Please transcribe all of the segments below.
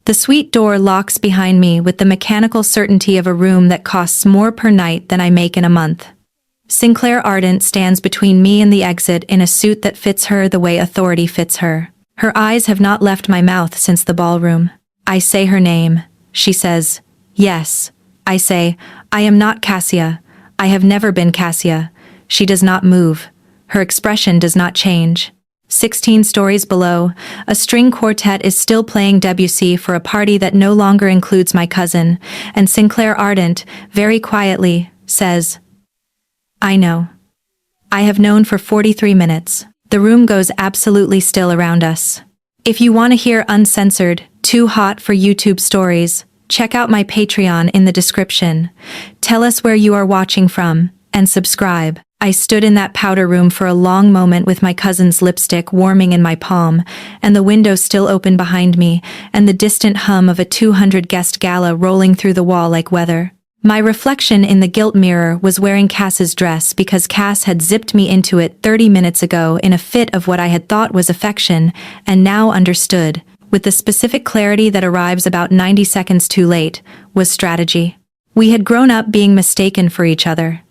The suite door locks behind me with the mechanical certainty of a room that costs more per night than I make in a month. Sinclair Ardent stands between me and the exit in a suit that fits her the way authority fits her. Her eyes have not left my mouth since the ballroom. I say her name. She says, "Yes." I say, "I am not Cassia. I have never been Cassia." She does not move. Her expression does not change. 16 stories below, a string quartet is still playing Debussy for a party that no longer includes my cousin, and Sinclair Ardent, very quietly, says, "I know. I have known for 43 minutes. The room goes absolutely still around us. If you want to hear uncensored, too hot for YouTube stories, check out my Patreon in the description. Tell us where you are watching from, and subscribe." I stood in that powder room for a long moment with my cousin's lipstick warming in my palm, and the window still open behind me, and the distant hum of a 200-guest gala rolling through the wall like weather. My reflection in the gilt mirror was wearing Cass's dress because Cass had zipped me into it 30 minutes ago in a fit of what I had thought was affection, and now understood, with the specific clarity that arrives about 90 seconds too late, was strategy. We had grown up being mistaken for each other.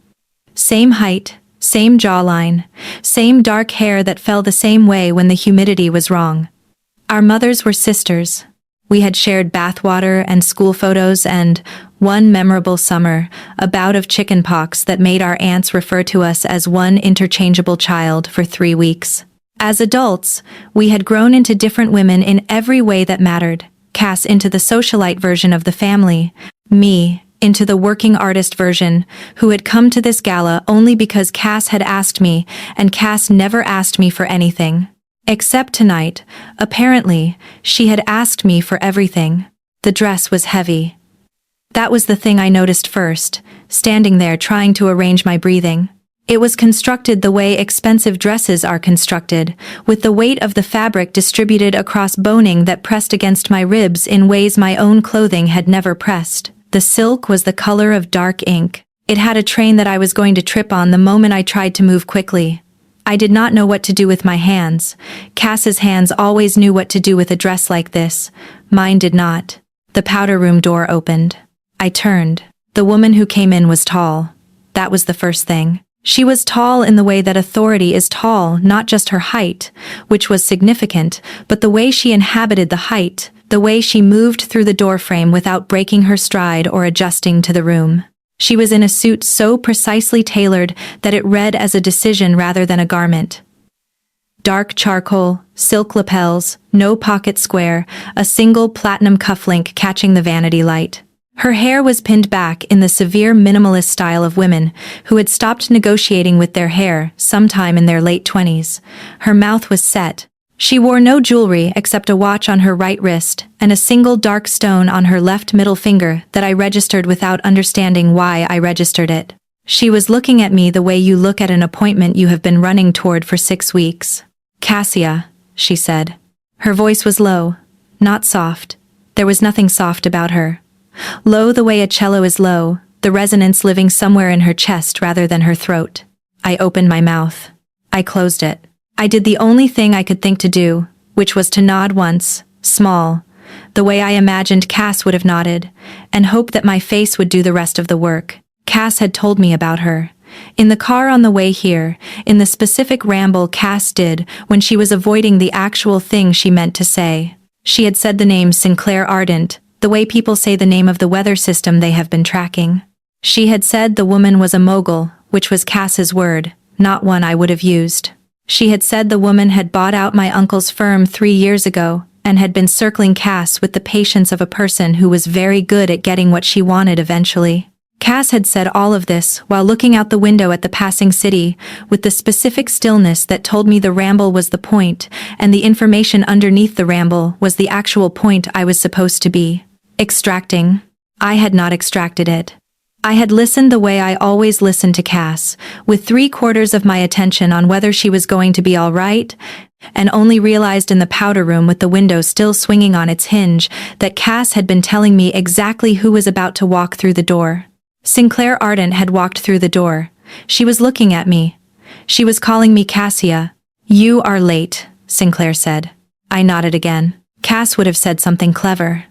Same height, same jawline, same dark hair that fell the same way when the humidity was wrong. Our mothers were sisters. We had shared bathwater and school photos and, one memorable summer, a bout of chickenpox that made our aunts refer to us as one interchangeable child for 3 weeks. As adults, we had grown into different women in every way that mattered. Cass into the socialite version of the family, me into the working artist version, who had come to this gala only because Cass had asked me, and Cass never asked me for anything. Except tonight, apparently, she had asked me for everything. The dress was heavy. That was the thing I noticed first, standing there trying to arrange my breathing. It was constructed the way expensive dresses are constructed, with the weight of the fabric distributed across boning that pressed against my ribs in ways my own clothing had never pressed. The silk was the color of dark ink. It had a train that I was going to trip on the moment I tried to move quickly. I did not know what to do with my hands. Cass's hands always knew what to do with a dress like this. Mine did not. The powder room door opened. I turned. The woman who came in was tall. That was the first thing. She was tall in the way that authority is tall, not just her height, which was significant, but the way she inhabited the height, the way she moved through the doorframe without breaking her stride or adjusting to the room. She was in a suit so precisely tailored that it read as a decision rather than a garment. Dark charcoal, silk lapels, no pocket square, a single platinum cufflink catching the vanity light. Her hair was pinned back in the severe minimalist style of women who had stopped negotiating with their hair sometime in their late 20s. Her mouth was set. She wore no jewelry except a watch on her right wrist and a single dark stone on her left middle finger that I registered without understanding why I registered it. She was looking at me the way you look at an appointment you have been running toward for 6 weeks. "Cassia," she said. Her voice was low, not soft. There was nothing soft about her. Low the way a cello is low, the resonance living somewhere in her chest rather than her throat. I opened my mouth. I closed it. I did the only thing I could think to do, which was to nod once, small, the way I imagined Cass would have nodded, and hope that my face would do the rest of the work. Cass had told me about her. In the car on the way here, in the specific ramble Cass did when she was avoiding the actual thing she meant to say. She had said the name Sinclair Ardent, the way people say the name of the weather system they have been tracking. She had said the woman was a mogul, which was Cass's word, not one I would have used. She had said the woman had bought out my uncle's firm 3 years ago, and had been circling Cass with the patience of a person who was very good at getting what she wanted eventually. Cass had said all of this while looking out the window at the passing city, with the specific stillness that told me the ramble was the point, and the information underneath the ramble was the actual point I was supposed to be extracting. I had not extracted it. I had listened the way I always listened to Cass, with 3/4 of my attention on whether she was going to be all right, and only realized in the powder room with the window still swinging on its hinge that Cass had been telling me exactly who was about to walk through the door. Sinclair Ardent had walked through the door. She was looking at me. She was calling me Cassia. "You are late," Sinclair said. I nodded again. Cass would have said something clever.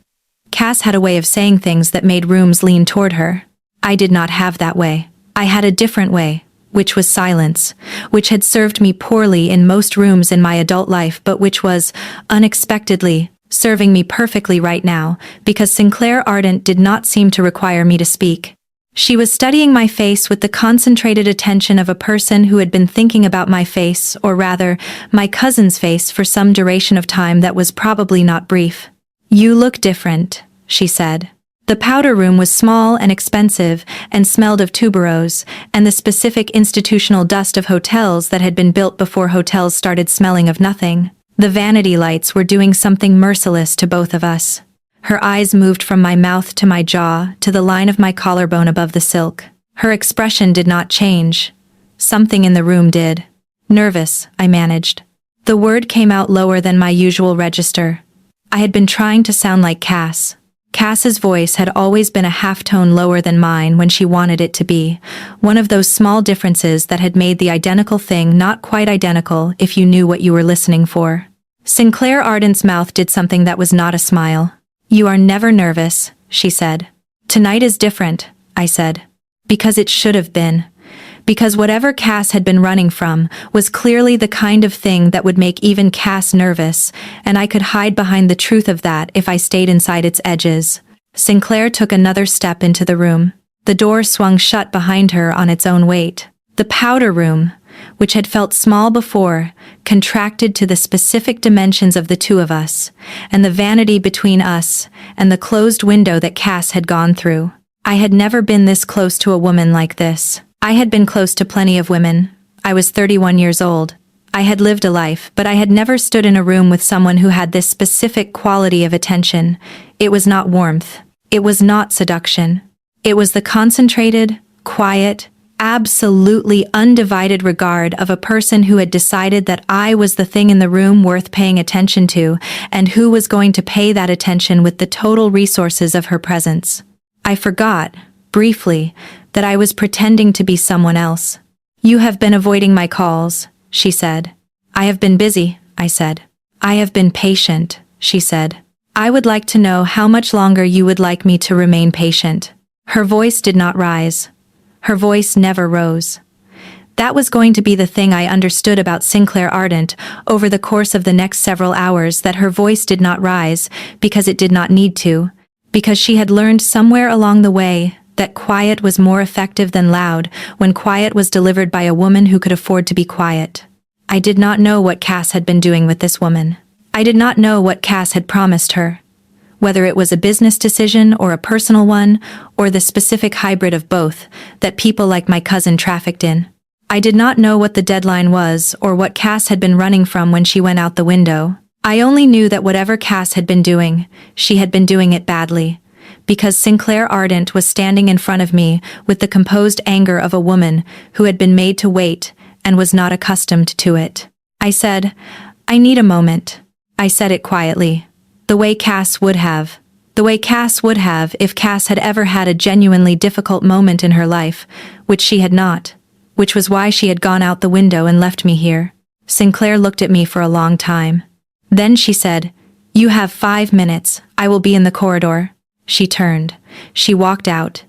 Cass had a way of saying things that made rooms lean toward her. I did not have that way. I had a different way, which was silence, which had served me poorly in most rooms in my adult life but which was, unexpectedly, serving me perfectly right now, because Sinclair Ardent did not seem to require me to speak. She was studying my face with the concentrated attention of a person who had been thinking about my face, or rather, my cousin's face for some duration of time that was probably not brief. "You look different," she said. The powder room was small and expensive and smelled of tuberose and the specific institutional dust of hotels that had been built before hotels started smelling of nothing. The vanity lights were doing something merciless to both of us. Her eyes moved from my mouth to my jaw to the line of my collarbone above the silk. Her expression did not change. Something in the room did. "Nervous," I managed. The word came out lower than my usual register. I had been trying to sound like Cass. Cass's voice had always been a half-tone lower than mine when she wanted it to be, one of those small differences that had made the identical thing not quite identical if you knew what you were listening for. Sinclair Ardent's mouth did something that was not a smile. "You are never nervous," she said. "Tonight is different," I said. Because it should have been. Because whatever Cass had been running from was clearly the kind of thing that would make even Cass nervous, and I could hide behind the truth of that if I stayed inside its edges. Sinclair took another step into the room. The door swung shut behind her on its own weight. The powder room, which had felt small before, contracted to the specific dimensions of the two of us, and the vanity between us, and the closed window that Cass had gone through. I had never been this close to a woman like this. I had been close to plenty of women. I was 31 years old. I had lived a life, but I had never stood in a room with someone who had this specific quality of attention. It was not warmth. It was not seduction. It was the concentrated, quiet, absolutely undivided regard of a person who had decided that I was the thing in the room worth paying attention to, and who was going to pay that attention with the total resources of her presence. I forgot, briefly, that I was pretending to be someone else. "You have been avoiding my calls," she said. "I have been busy," I said. "I have been patient," she said. "I would like to know how much longer you would like me to remain patient." Her voice did not rise. Her voice never rose. That was going to be the thing I understood about Sinclair Ardent over the course of the next several hours, that her voice did not rise because it did not need to, because she had learned somewhere along the way that quiet was more effective than loud when quiet was delivered by a woman who could afford to be quiet. I did not know what Cass had been doing with this woman. I did not know what Cass had promised her. Whether it was a business decision or a personal one, or the specific hybrid of both that people like my cousin trafficked in. I did not know what the deadline was or what Cass had been running from when she went out the window. I only knew that whatever Cass had been doing, she had been doing it badly. Because Sinclair Ardent was standing in front of me with the composed anger of a woman who had been made to wait and was not accustomed to it. I said, "I need a moment." I said it quietly. The way Cass would have. The way Cass would have if Cass had ever had a genuinely difficult moment in her life, which she had not. Which was why she had gone out the window and left me here. Sinclair looked at me for a long time. Then she said, "You have 5 minutes. I will be in the corridor." She turned. She walked out.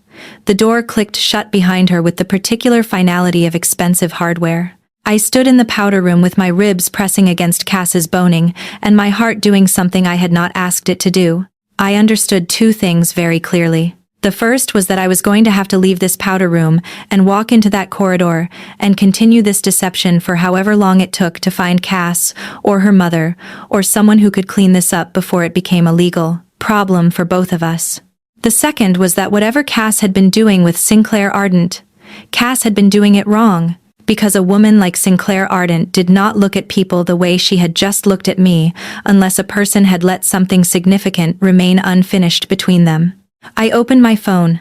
The door clicked shut behind her with the particular finality of expensive hardware. I stood in the powder room with my ribs pressing against Cass's boning, and my heart doing something I had not asked it to do. I understood 2 things very clearly. The first was that I was going to have to leave this powder room and walk into that corridor and continue this deception for however long it took to find Cass, or her mother, or someone who could clean this up before it became a legal problem for both of us. The second was that whatever Cass had been doing with Sinclair Ardent, Cass had been doing it wrong, because a woman like Sinclair Ardent did not look at people the way she had just looked at me unless a person had let something significant remain unfinished between them. I opened my phone.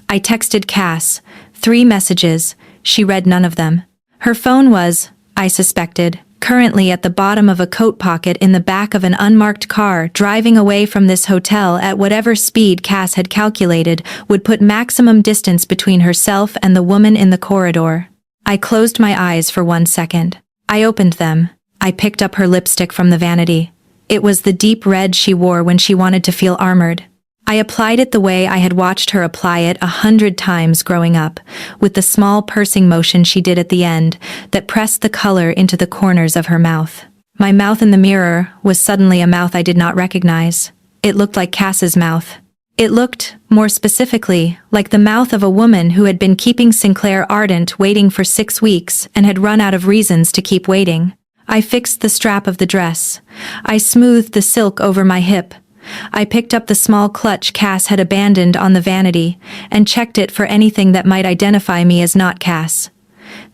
I texted Cass 3 messages. She read none of them. Her phone was, I suspected, currently at the bottom of a coat pocket in the back of an unmarked car driving away from this hotel at whatever speed Cass had calculated would put maximum distance between herself and the woman in the corridor. I closed my eyes for 1 second. I opened them. I picked up her lipstick from the vanity. It was the deep red she wore when she wanted to feel armored. I applied it the way I had watched her apply it 100 times growing up, with the small pursing motion she did at the end that pressed the color into the corners of her mouth. My mouth in the mirror was suddenly a mouth I did not recognize. It looked like Cass's mouth. It looked, more specifically, like the mouth of a woman who had been keeping Sinclair Ardent waiting for 6 weeks and had run out of reasons to keep waiting. I fixed the strap of the dress. I smoothed the silk over my hip. I picked up the small clutch Cass had abandoned on the vanity and checked it for anything that might identify me as not Cass.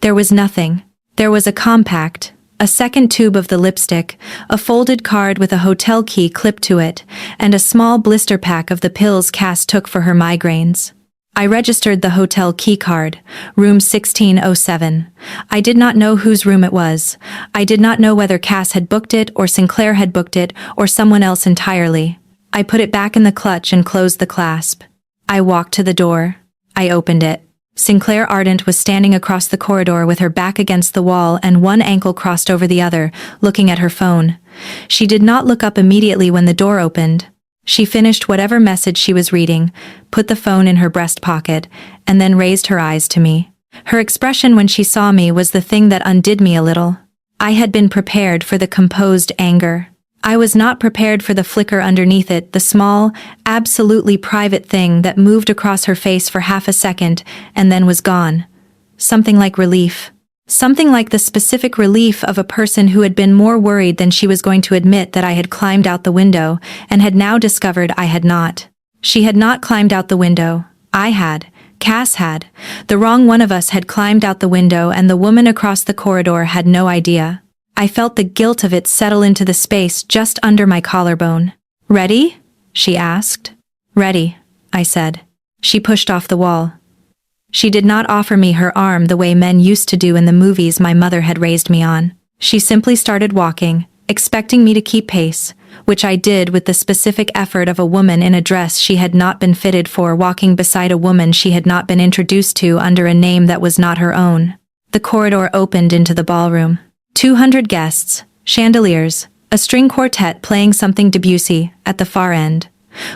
There was nothing. There was a compact, a second tube of the lipstick, a folded card with a hotel key clipped to it, and a small blister pack of the pills Cass took for her migraines. I registered the hotel key card, room 1607. I did not know whose room it was. I did not know whether Cass had booked it or Sinclair had booked it or someone else entirely. I put it back in the clutch and closed the clasp. I walked to the door. I opened it. Sinclair Ardent was standing across the corridor with her back against the wall and one ankle crossed over the other, looking at her phone. She did not look up immediately when the door opened. She finished whatever message she was reading, put the phone in her breast pocket, and then raised her eyes to me. Her expression when she saw me was the thing that undid me a little. I had been prepared for the composed anger. I was not prepared for the flicker underneath it, the small, absolutely private thing that moved across her face for half a second and then was gone. Something like relief. Something like the specific relief of a person who had been more worried than she was going to admit that I had climbed out the window and had now discovered I had not. She had not climbed out the window. I had. Cass had. The wrong one of us had climbed out the window and the woman across the corridor had no idea. I felt the guilt of it settle into the space just under my collarbone. "Ready?" she asked. "Ready," I said. She pushed off the wall. She did not offer me her arm the way men used to do in the movies my mother had raised me on. She simply started walking, expecting me to keep pace, which I did with the specific effort of a woman in a dress she had not been fitted for walking beside a woman she had not been introduced to under a name that was not her own. The corridor opened into the ballroom. 200 guests, chandeliers, a string quartet playing something Debussy at the far end.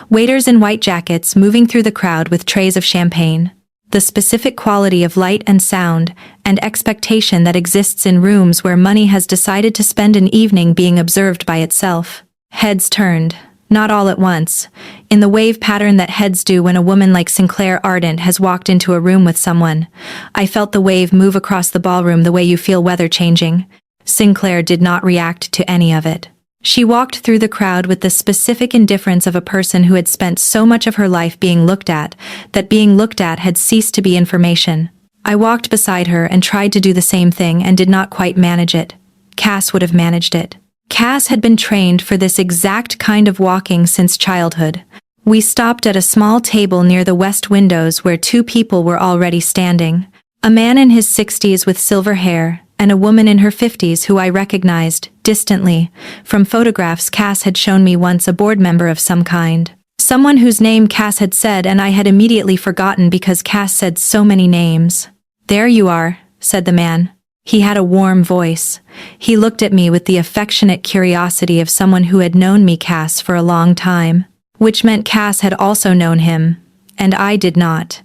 Waiters in white jackets moving through the crowd with trays of champagne. The specific quality of light and sound and expectation that exists in rooms where money has decided to spend an evening being observed by itself. Heads turned, not all at once, in the wave pattern that heads do when a woman like Sinclair Ardent has walked into a room with someone. I felt the wave move across the ballroom the way you feel weather changing. Sinclair did not react to any of it. She walked through the crowd with the specific indifference of a person who had spent so much of her life being looked at, that being looked at had ceased to be information. I walked beside her and tried to do the same thing and did not quite manage it. Cass would have managed it. Cass had been trained for this exact kind of walking since childhood. We stopped at a small table near the west windows where 2 people were already standing. A man in his 60s with silver hair, and a woman in her 50s who I recognized, distantly, from photographs Cass had shown me once, a board member of some kind. Someone whose name Cass had said and I had immediately forgotten because Cass said so many names. "There you are," said the man. He had a warm voice. He looked at me with the affectionate curiosity of someone who had known me, Cass, for a long time. Which meant Cass had also known him. And I did not.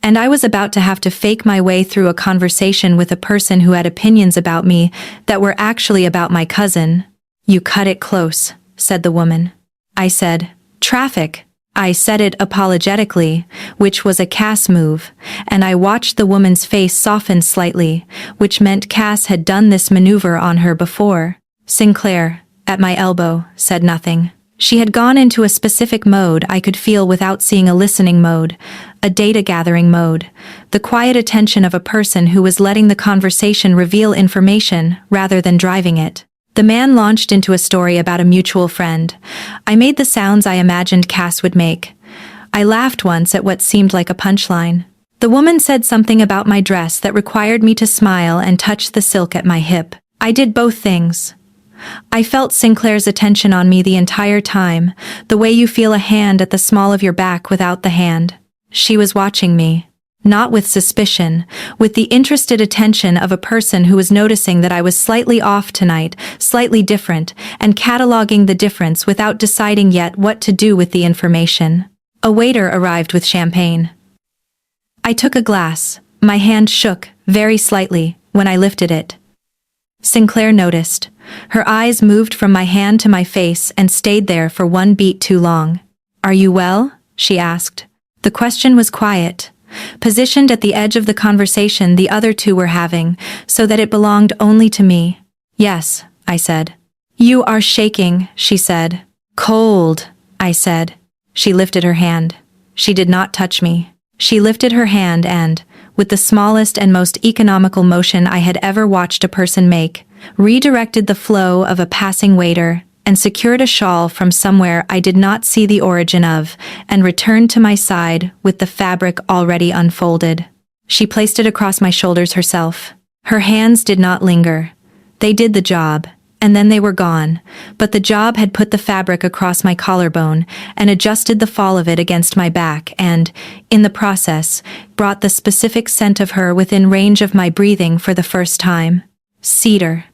And I was about to have to fake my way through a conversation with a person who had opinions about me that were actually about my cousin. "You cut it close," said the woman. I said, "Traffic." I said it apologetically, which was a Cass move, and I watched the woman's face soften slightly, which meant Cass had done this maneuver on her before. Sinclair, at my elbow, said nothing. She had gone into a specific mode I could feel without seeing, a listening mode, a data-gathering mode, the quiet attention of a person who was letting the conversation reveal information rather than driving it. The man launched into a story about a mutual friend. I made the sounds I imagined Cass would make. I laughed once at what seemed like a punchline. The woman said something about my dress that required me to smile and touch the silk at my hip. I did both things. I felt Sinclair's attention on me the entire time, the way you feel a hand at the small of your back without the hand. She was watching me. Not with suspicion, with the interested attention of a person who was noticing that I was slightly off tonight, slightly different, and cataloging the difference without deciding yet what to do with the information. A waiter arrived with champagne. I took a glass. My hand shook, very slightly, when I lifted it. Sinclair noticed. Her eyes moved from my hand to my face and stayed there for one beat too long. "Are you well?" she asked. The question was quiet, positioned at the edge of the conversation the other two were having, so that it belonged only to me. "Yes," I said. "You are shaking," she said. "Cold," I said. She lifted her hand. She did not touch me. She lifted her hand and, with the smallest and most economical motion I had ever watched a person make, redirected the flow of a passing waiter, and secured a shawl from somewhere I did not see the origin of, and returned to my side with the fabric already unfolded. She placed it across my shoulders herself. Her hands did not linger. They did the job, and then they were gone, but the job had put the fabric across my collarbone and adjusted the fall of it against my back and, in the process, brought the specific scent of her within range of my breathing for the first time. Cedar.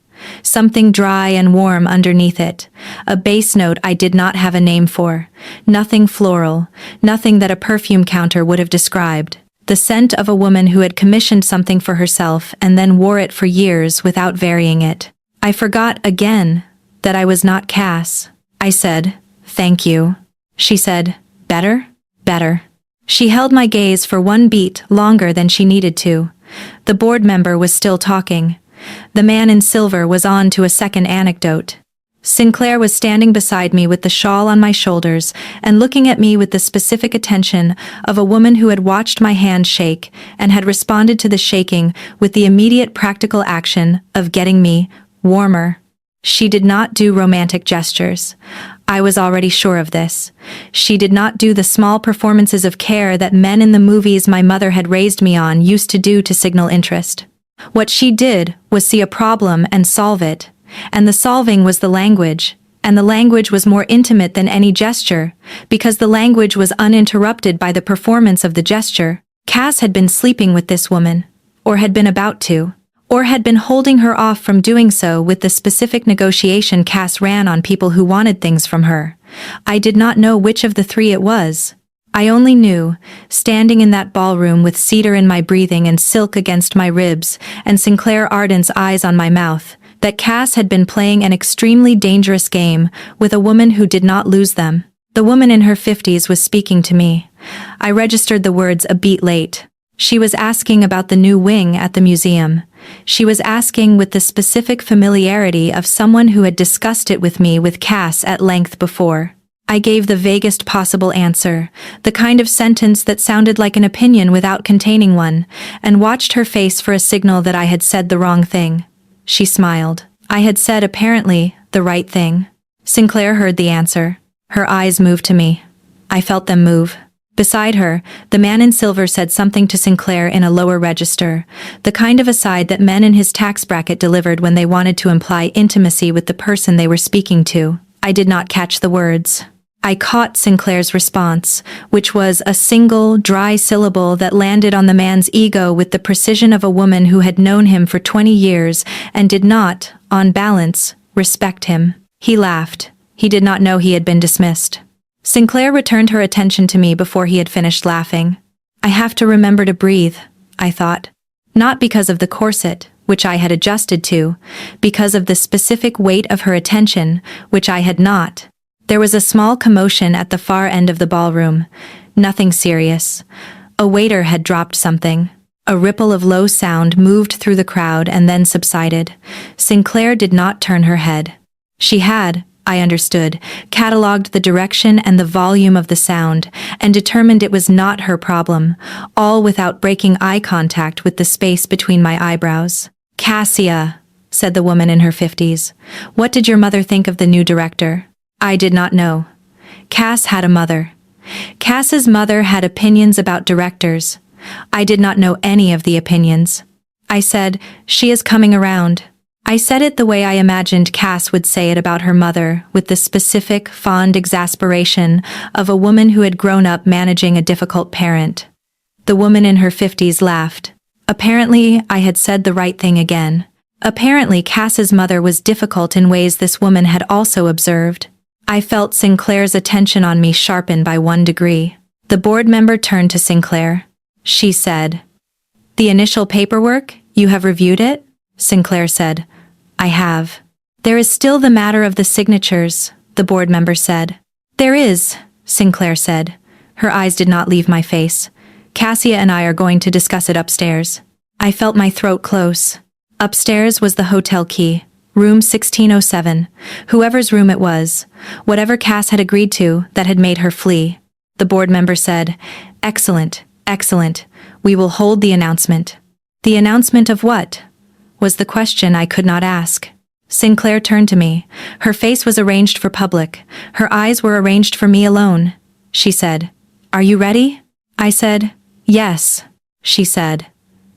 Something dry and warm underneath it, a bass note I did not have a name for, nothing floral, nothing that a perfume counter would have described. The scent of a woman who had commissioned something for herself and then wore it for years without varying it. I forgot again that I was not Cass. I said, "Thank you." She said, "Better? Better." She held my gaze for one beat longer than she needed to. The board member was still talking. The man in silver was on to a second anecdote. Sinclair was standing beside me with the shawl on my shoulders and looking at me with the specific attention of a woman who had watched my hand shake and had responded to the shaking with the immediate practical action of getting me warmer. She did not do romantic gestures. I was already sure of this. She did not do the small performances of care that men in the movies my mother had raised me on used to do to signal interest. What she did was see a problem and solve it, and the solving was the language, and the language was more intimate than any gesture, because the language was uninterrupted by the performance of the gesture. Cass had been sleeping with this woman, or had been about to, or had been holding her off from doing so with the specific negotiation Cass ran on people who wanted things from her. I did not know which of the three it was. I only knew, standing in that ballroom with cedar in my breathing and silk against my ribs, and Sinclair Arden's eyes on my mouth, that Cass had been playing an extremely dangerous game with a woman who did not lose them. The woman in her 50s was speaking to me. I registered the words a beat late. She was asking about the new wing at the museum. She was asking with the specific familiarity of someone who had discussed it with me with Cass at length before. I gave the vaguest possible answer, the kind of sentence that sounded like an opinion without containing one, and watched her face for a signal that I had said the wrong thing. She smiled. I had said, apparently, the right thing. Sinclair heard the answer. Her eyes moved to me. I felt them move. Beside her, the man in silver said something to Sinclair in a lower register, the kind of aside that men in his tax bracket delivered when they wanted to imply intimacy with the person they were speaking to. I did not catch the words. I caught Sinclair's response, which was a single, dry syllable that landed on the man's ego with the precision of a woman who had known him for 20 years and did not, on balance, respect him. He laughed. He did not know he had been dismissed. Sinclair returned her attention to me before he had finished laughing. I have to remember to breathe, I thought. Not because of the corset, which I had adjusted to, because of the specific weight of her attention, which I had not. There was a small commotion at the far end of the ballroom. Nothing serious. A waiter had dropped something. A ripple of low sound moved through the crowd and then subsided. Sinclair did not turn her head. She had, I understood, catalogued the direction and the volume of the sound, and determined it was not her problem, all without breaking eye contact with the space between my eyebrows. "Cassia," said the woman in her 50s. "What did your mother think of the new director?" I did not know. Cass had a mother. Cass's mother had opinions about directors. I did not know any of the opinions. I said, "She is coming around." I said it the way I imagined Cass would say it about her mother, with the specific, fond exasperation of a woman who had grown up managing a difficult parent. The woman in her 50s laughed. Apparently, I had said the right thing again. Apparently, Cass's mother was difficult in ways this woman had also observed. I felt Sinclair's attention on me sharpen by 1 degree. The board member turned to Sinclair. She said, "The initial paperwork, you have reviewed it?" Sinclair said, "I have." "There is still the matter of the signatures," the board member said. "There is," Sinclair said. Her eyes did not leave my face. "Cassia and I are going to discuss it upstairs." I felt my throat close. Upstairs was the hotel key, room 1607, whoever's room it was, whatever Cass had agreed to that had made her flee. The board member said, "Excellent, excellent. We will hold the announcement." "The announcement of what?" was the question I could not ask. Sinclair turned to me. Her face was arranged for public. Her eyes were arranged for me alone. She said, "Are you ready?" I said, "Yes." She said,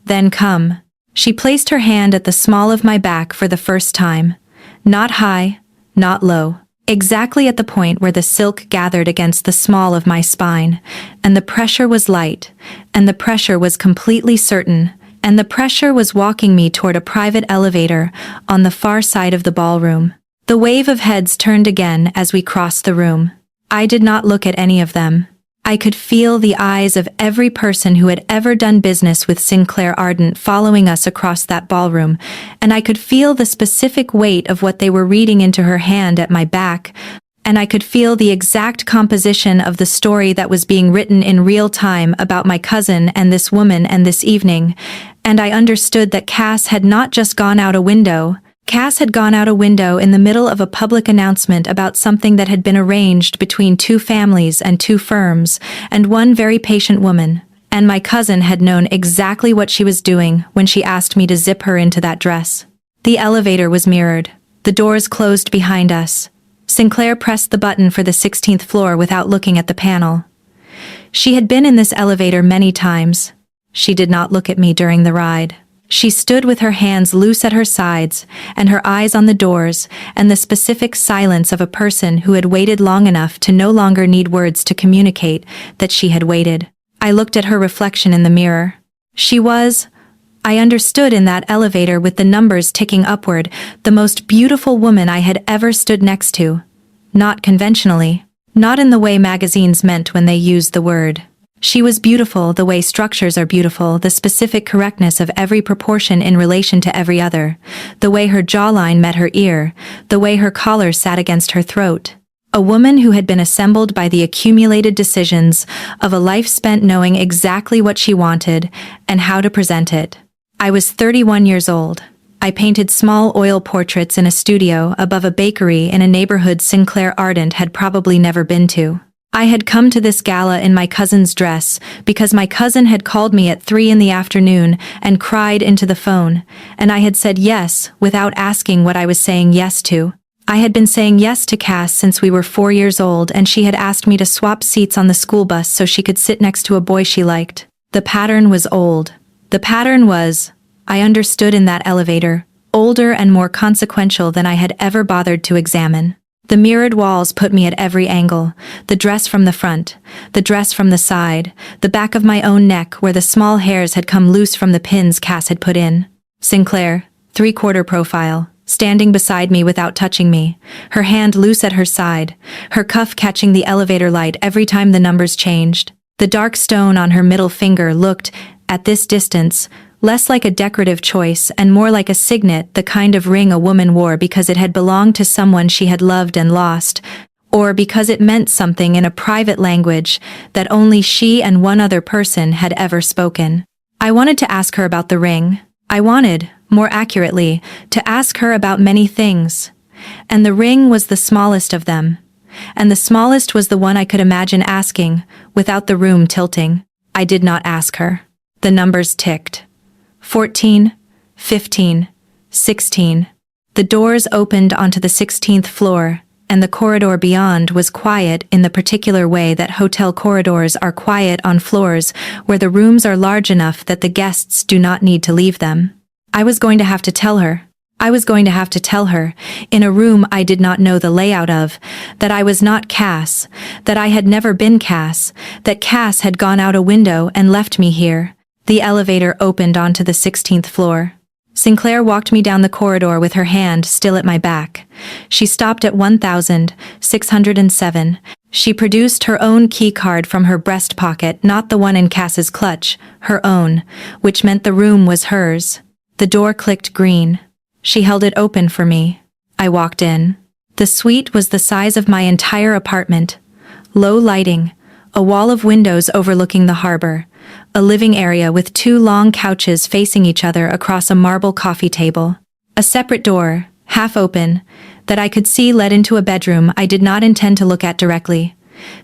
"Then come." She placed her hand at the small of my back for the first time. Not high, not low. Exactly at the point where the silk gathered against the small of my spine, and the pressure was light, and the pressure was completely certain, and the pressure was walking me toward a private elevator on the far side of the ballroom. The wave of heads turned again as we crossed the room. I did not look at any of them. I could feel the eyes of every person who had ever done business with Sinclair Ardent following us across that ballroom, and I could feel the specific weight of what they were reading into her hand at my back, and I could feel the exact composition of the story that was being written in real time about my cousin and this woman and this evening, and I understood that Cass had not just gone out a window. Cass had gone out a window in the middle of a public announcement about something that had been arranged between two families and two firms, and one very patient woman, and my cousin had known exactly what she was doing when she asked me to zip her into that dress. The elevator was mirrored. The doors closed behind us. Sinclair pressed the button for the 16th floor without looking at the panel. She had been in this elevator many times. She did not look at me during the ride. She stood with her hands loose at her sides, and her eyes on the doors, and the specific silence of a person who had waited long enough to no longer need words to communicate that she had waited. I looked at her reflection in the mirror. She was, I understood in that elevator with the numbers ticking upward, the most beautiful woman I had ever stood next to. Not conventionally. Not in the way magazines meant when they used the word. She was beautiful the way structures are beautiful, the specific correctness of every proportion in relation to every other, the way her jawline met her ear, the way her collar sat against her throat. A woman who had been assembled by the accumulated decisions of a life spent knowing exactly what she wanted and how to present it. I was 31 years old. I painted small oil portraits in a studio above a bakery in a neighborhood Sinclair Ardent had probably never been to. I had come to this gala in my cousin's dress because my cousin had called me at 3 p.m. and cried into the phone, and I had said yes without asking what I was saying yes to. I had been saying yes to Cass since we were 4 years old, and she had asked me to swap seats on the school bus so she could sit next to a boy she liked. The pattern was old. The pattern was, I understood in that elevator, older and more consequential than I had ever bothered to examine. The mirrored walls put me at every angle, the dress from the front, the dress from the side, the back of my own neck where the small hairs had come loose from the pins Cass had put in. Sinclair, 3/4 profile, standing beside me without touching me, her hand loose at her side, her cuff catching the elevator light every time the numbers changed. The dark stone on her middle finger looked, at this distance, less like a decorative choice and more like a signet, the kind of ring a woman wore because it had belonged to someone she had loved and lost, or because it meant something in a private language that only she and one other person had ever spoken. I wanted to ask her about the ring. I wanted, more accurately, to ask her about many things. And the ring was the smallest of them. And the smallest was the one I could imagine asking, without the room tilting. I did not ask her. The numbers ticked. 14, 15, 16. The doors opened onto the 16th floor, and the corridor beyond was quiet in the particular way that hotel corridors are quiet on floors where the rooms are large enough that the guests do not need to leave them. I was going to have to tell her. I was going to have to tell her, in a room I did not know the layout of, that I was not Cass, that I had never been Cass, that Cass had gone out a window and left me here. The elevator opened onto the 16th floor. Sinclair walked me down the corridor with her hand still at my back. She stopped at 1607, She produced her own key card from her breast pocket, not the one in Cass's clutch, her own, which meant the room was hers. The door clicked green. She held it open for me. I walked in. The suite was the size of my entire apartment. Low lighting, a wall of windows overlooking the harbor, a living area with 2 long couches facing each other across a marble coffee table. A separate door, half open, that I could see led into a bedroom I did not intend to look at directly.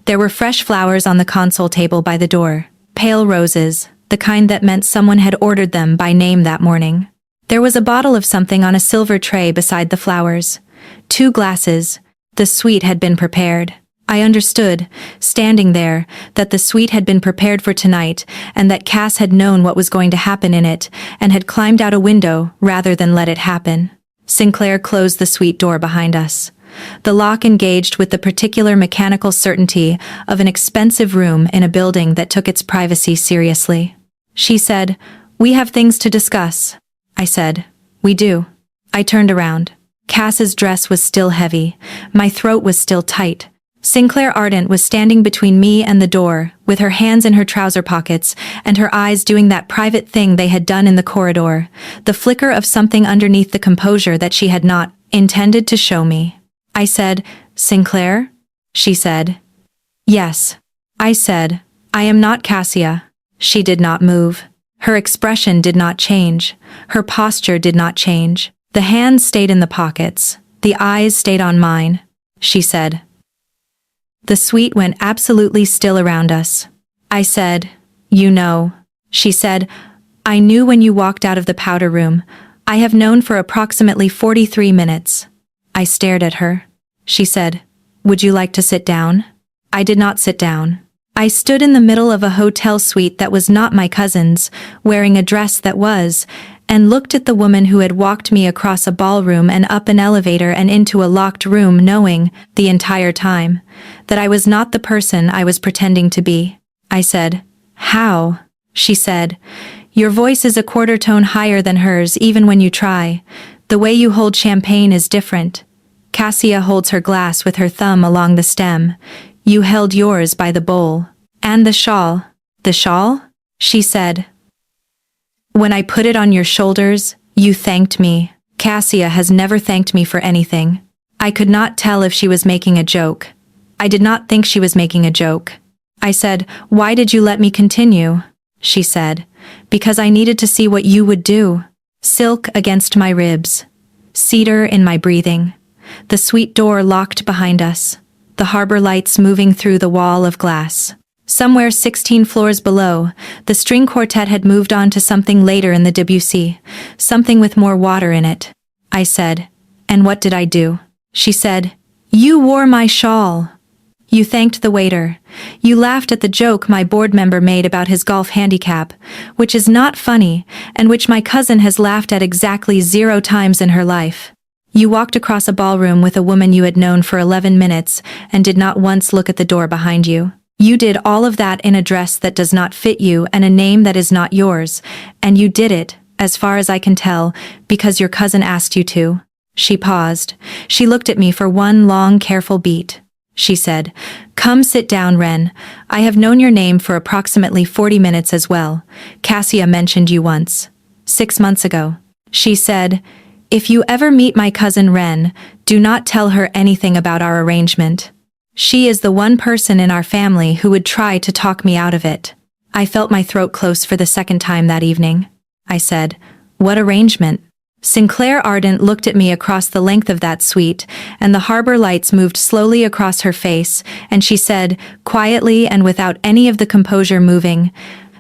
There were fresh flowers on the console table by the door, pale roses, the kind that meant someone had ordered them by name that morning. There was a bottle of something on a silver tray beside the flowers. 2 glasses. The suite had been prepared. I understood, standing there, that the suite had been prepared for tonight, and that Cass had known what was going to happen in it, and had climbed out a window rather than let it happen. Sinclair closed the suite door behind us. The lock engaged with the particular mechanical certainty of an expensive room in a building that took its privacy seriously. She said, "We have things to discuss." I said, "We do." I turned around. Cass's dress was still heavy. My throat was still tight. Sinclair Ardent was standing between me and the door, with her hands in her trouser pockets, and her eyes doing that private thing they had done in the corridor, the flicker of something underneath the composure that she had not intended to show me. I said, "Sinclair?" She said, "Yes." I said, "I am not Cassia." She did not move. Her expression did not change. Her posture did not change. The hands stayed in the pockets. The eyes stayed on mine. She said, The suite went absolutely still around us. I said, "You know." She said, "I knew when you walked out of the powder room. I have known for approximately 43 minutes. I stared at her. She said, "Would you like to sit down?" I did not sit down. I stood in the middle of a hotel suite that was not my cousin's, wearing a dress that was, and looked at the woman who had walked me across a ballroom and up an elevator and into a locked room, knowing, the entire time, that I was not the person I was pretending to be. I said, "How?" She said, "Your voice is a quarter tone higher than hers even when you try. The way you hold champagne is different." Cassia holds her glass with her thumb along the stem. "You held yours by the bowl. And the shawl." "The shawl?" She said. "When I put it on your shoulders, you thanked me." Cassia has never thanked me for anything. I could not tell if she was making a joke. I did not think she was making a joke. I said, "Why did you let me continue?" She said, "Because I needed to see what you would do." Silk against my ribs. Cedar in my breathing. The suite door locked behind us. The harbor lights moving through the wall of glass. Somewhere 16 floors below, the string quartet had moved on to something later in the Debussy, something with more water in it. I said, "And what did I do?" She said, "You wore my shawl. You thanked the waiter. You laughed at the joke my board member made about his golf handicap, which is not funny, and which my cousin has laughed at exactly 0 times in her life. You walked across a ballroom with a woman you had known for 11 minutes and did not once look at the door behind you. You did all of that in a dress that does not fit you and a name that is not yours, and you did it, as far as I can tell, because your cousin asked you to." She paused. She looked at me for one long, careful beat. She said, "Come sit down, Ren. I have known your name for approximately 40 minutes as well. Cassia mentioned you once. 6 months ago." She said, "If you ever meet my cousin Ren, do not tell her anything about our arrangement. She is the one person in our family who would try to talk me out of it." I felt my throat close for the second time that evening. I said, "What arrangement?" Sinclair Ardent looked at me across the length of that suite, and the harbor lights moved slowly across her face, and she said, quietly and without any of the composure moving,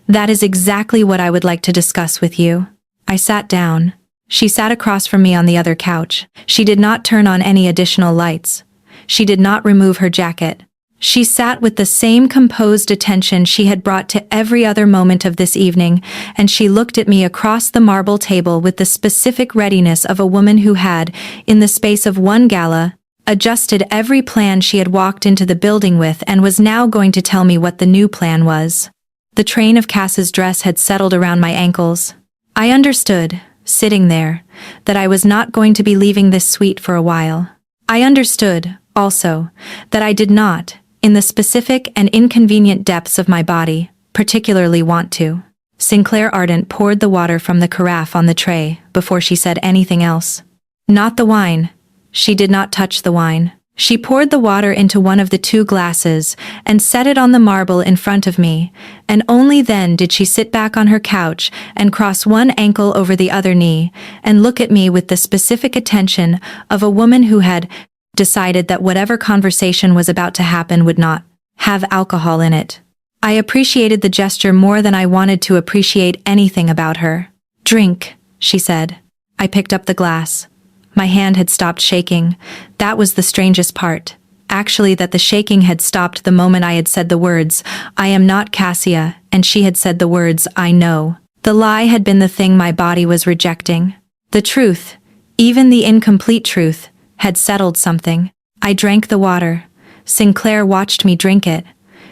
"That is exactly what I would like to discuss with you." I sat down. She sat across from me on the other couch. She did not turn on any additional lights. She did not remove her jacket. She sat with the same composed attention she had brought to every other moment of this evening, and she looked at me across the marble table with the specific readiness of a woman who had, in the space of one gala, adjusted every plan she had walked into the building with and was now going to tell me what the new plan was. The train of Cass's dress had settled around my ankles. I understood, sitting there, that I was not going to be leaving this suite for a while. I understood, also, that I did not, in the specific and inconvenient depths of my body, particularly want to. Sinclair Ardent poured the water from the carafe on the tray before she said anything else. Not the wine. She did not touch the wine. She poured the water into one of the two glasses and set it on the marble in front of me, and only then did she sit back on her couch and cross one ankle over the other knee and look at me with the specific attention of a woman who had decided that whatever conversation was about to happen would not have alcohol in it. I appreciated the gesture more than I wanted to appreciate anything about her. Drink, she said. I picked up the glass. My hand had stopped shaking. That was the strangest part. Actually, that the shaking had stopped the moment I had said the words, "I am not Cassia," and she had said the words, "I know." The lie had been the thing my body was rejecting. The truth, even the incomplete truth, had settled something. I drank the water. Sinclair watched me drink it.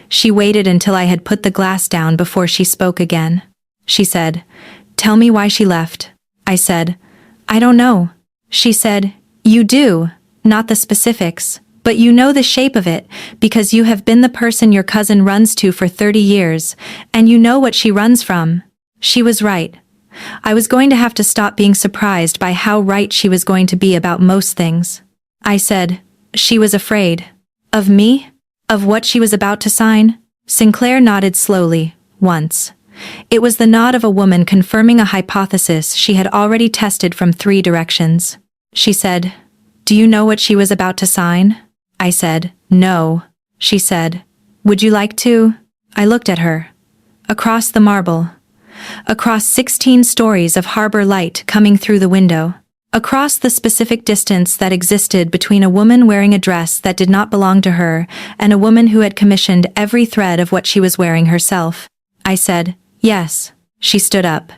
She waited until I had put the glass down before she spoke again. She said, "Tell me why she left." I said, "I don't know." She said, "You do, not the specifics, but you know the shape of it because you have been the person your cousin runs to for 30 years, and you know what she runs from." She was right. I was going to have to stop being surprised by how right she was going to be about most things. I said, "She was afraid." Of me? Of what she was about to sign? Sinclair nodded slowly, once. It was the nod of a woman confirming a hypothesis she had already tested from 3 directions. She said, "Do you know what she was about to sign?" I said, "No." She said, "Would you like to?" I looked at her. Across the marble. Across 16 stories of harbor light coming through the window. Across the specific distance that existed between a woman wearing a dress that did not belong to her and a woman who had commissioned every thread of what she was wearing herself. I said, "Yes." She stood up.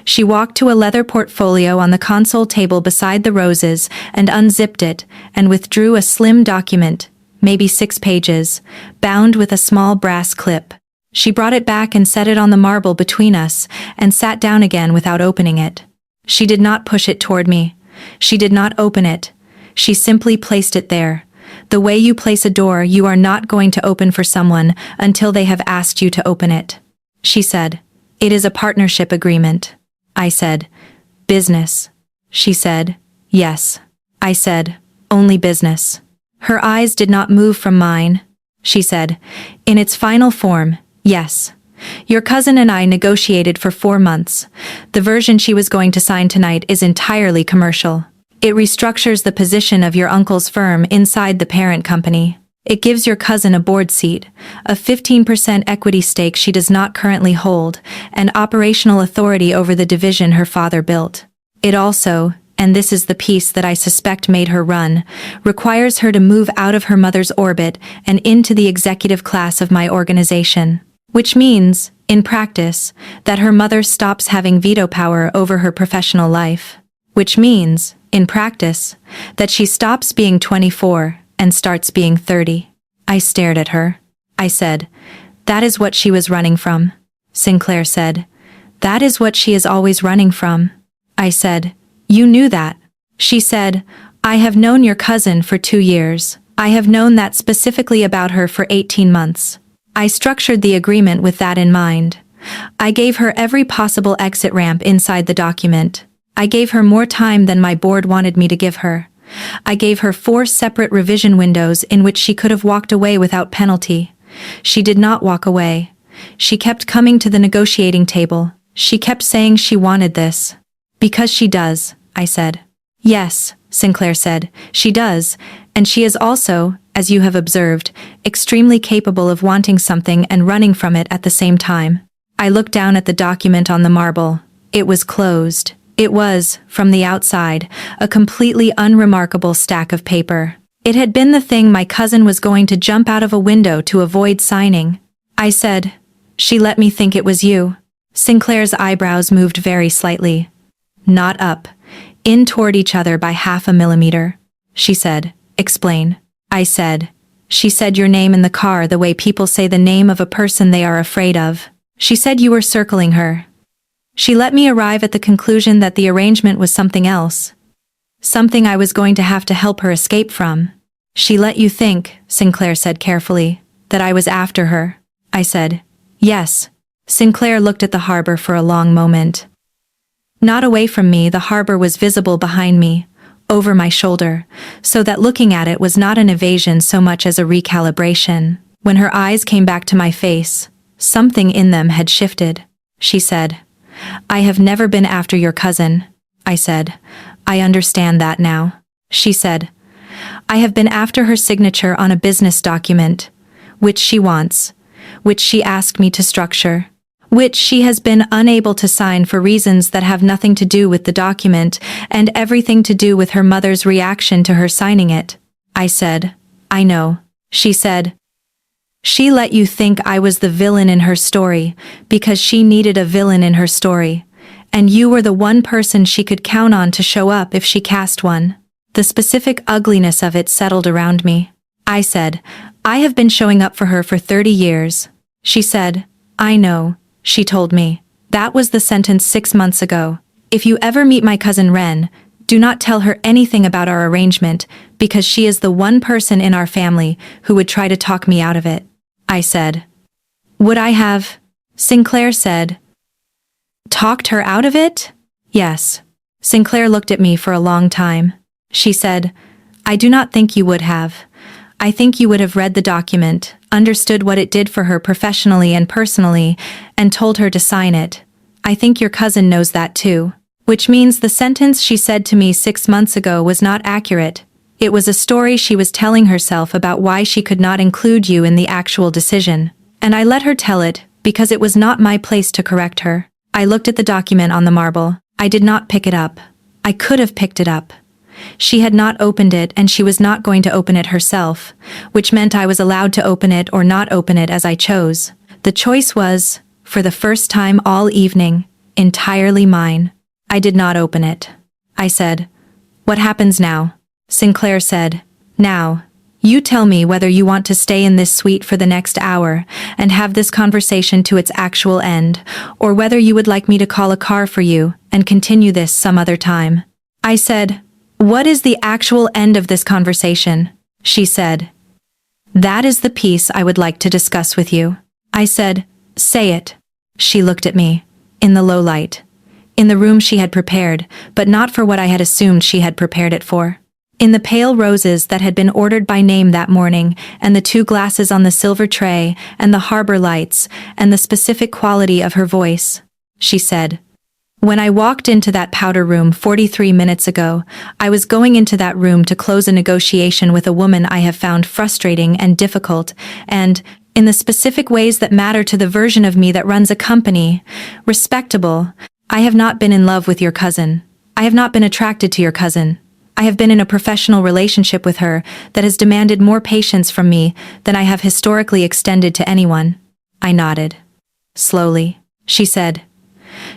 She walked to a leather portfolio on the console table beside the roses and unzipped it and withdrew a slim document, maybe 6 pages, bound with a small brass clip. She brought it back and set it on the marble between us and sat down again without opening it. She did not push it toward me. She did not open it. She simply placed it there. The way you place a door you are not going to open for someone until they have asked you to open it. She said, "It is a partnership agreement." I said, "Business." She said, "Yes." I said, "Only business." Her eyes did not move from mine. She said, "In its final form, yes. Your cousin and I negotiated for 4 months. The version she was going to sign tonight is entirely commercial. It restructures the position of your uncle's firm inside the parent company. It gives your cousin a board seat, a 15% equity stake she does not currently hold, and operational authority over the division her father built. It also, and this is the piece that I suspect made her run, requires her to move out of her mother's orbit and into the executive class of my organization. Which means, in practice, that her mother stops having veto power over her professional life. Which means, in practice, that she stops being 24 and starts being 30. I stared at her. I said, "That is what she was running from." Sinclair said, "That is what she is always running from." I said, "You knew that." She said, "I have known your cousin for 2 years. I have known that specifically about her for 18 months. I structured the agreement with that in mind. I gave her every possible exit ramp inside the document. I gave her more time than my board wanted me to give her. I gave her 4 separate revision windows in which she could have walked away without penalty. She did not walk away. She kept coming to the negotiating table. She kept saying she wanted this. "Because she does," I said. "Yes," Sinclair said, "she does, and she is also, as you have observed, extremely capable of wanting something and running from it at the same time." I looked down at the document on the marble. It was closed. It was, from the outside, a completely unremarkable stack of paper. It had been the thing my cousin was going to jump out of a window to avoid signing. I said, "She let me think it was you." Sinclair's eyebrows moved very slightly. Not up. In toward each other by 0.5 millimeter. She said, "Explain." I said, "She said your name in the car the way people say the name of a person they are afraid of. She said you were circling her. She let me arrive at the conclusion that the arrangement was something else. Something I was going to have to help her escape from." "She let you think," Sinclair said carefully, that I was after her. I said, yes. Sinclair looked at the harbor for a long moment. Not away from me, the harbor was visible behind me, over my shoulder, so that looking at it was not an evasion so much as a recalibration. When her eyes came back to my face, something in them had shifted. She said, I have never been after your cousin. I said, I understand that now. She said, I have been after her signature on a business document, which she wants, which she asked me to structure, which she has been unable to sign for reasons that have nothing to do with the document and everything to do with her mother's reaction to her signing it. I said, I know. She said, she let you think I was the villain in her story because she needed a villain in her story, and you were the one person she could count on to show up if she cast one. The specific ugliness of it settled around me. I said, I have been showing up for her for 30 years. She said, I know, she told me. That was the sentence 6 months ago. If you ever meet my cousin Ren, do not tell her anything about our arrangement because she is the one person in our family who would try to talk me out of it. I said, would I have? Sinclair said, talked her out of it? Yes. Sinclair looked at me for a long time. She said, I do not think you would have. I think you would have read the document, understood what it did for her professionally and personally, and told her to sign it. I think your cousin knows that too. Which means the sentence she said to me 6 months ago was not accurate. It was a story she was telling herself about why she could not include you in the actual decision. And I let her tell it, because it was not my place to correct her. I looked at the document on the marble. I did not pick it up. I could have picked it up. She had not opened it and she was not going to open it herself, which meant I was allowed to open it or not open it as I chose. The choice was, for the first time all evening, entirely mine. I did not open it. I said, what happens now? Sinclair said, now, you tell me whether you want to stay in this suite for the next hour and have this conversation to its actual end, or whether you would like me to call a car for you and continue this some other time. I said, what is the actual end of this conversation? She said, that is the piece I would like to discuss with you. I said, say it. She looked at me, in the low light, in the room she had prepared, but not for what I had assumed she had prepared it for. In the pale roses that had been ordered by name that morning, and the 2 glasses on the silver tray, and the harbor lights, and the specific quality of her voice. She said, when I walked into that powder room 43 minutes ago, I was going into that room to close a negotiation with a woman I have found frustrating and difficult, and, in the specific ways that matter to the version of me that runs a company, respectable. I have not been in love with your cousin. I have not been attracted to your cousin. I have been in a professional relationship with her that has demanded more patience from me than I have historically extended to anyone. I nodded. Slowly, she said,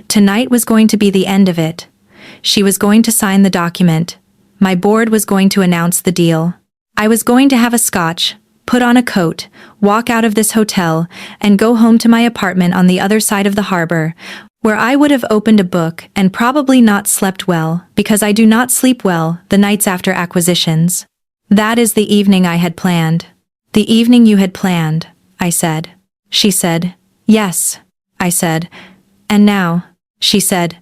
tonight was going to be the end of it. She was going to sign the document. My board was going to announce the deal. I was going to have a scotch, put on a coat, walk out of this hotel, and go home to my apartment on the other side of the harbor, where I would have opened a book and probably not slept well, because I do not sleep well the nights after acquisitions. That is the evening I had planned. The evening you had planned, I said. She said, yes. I said, and now, she said,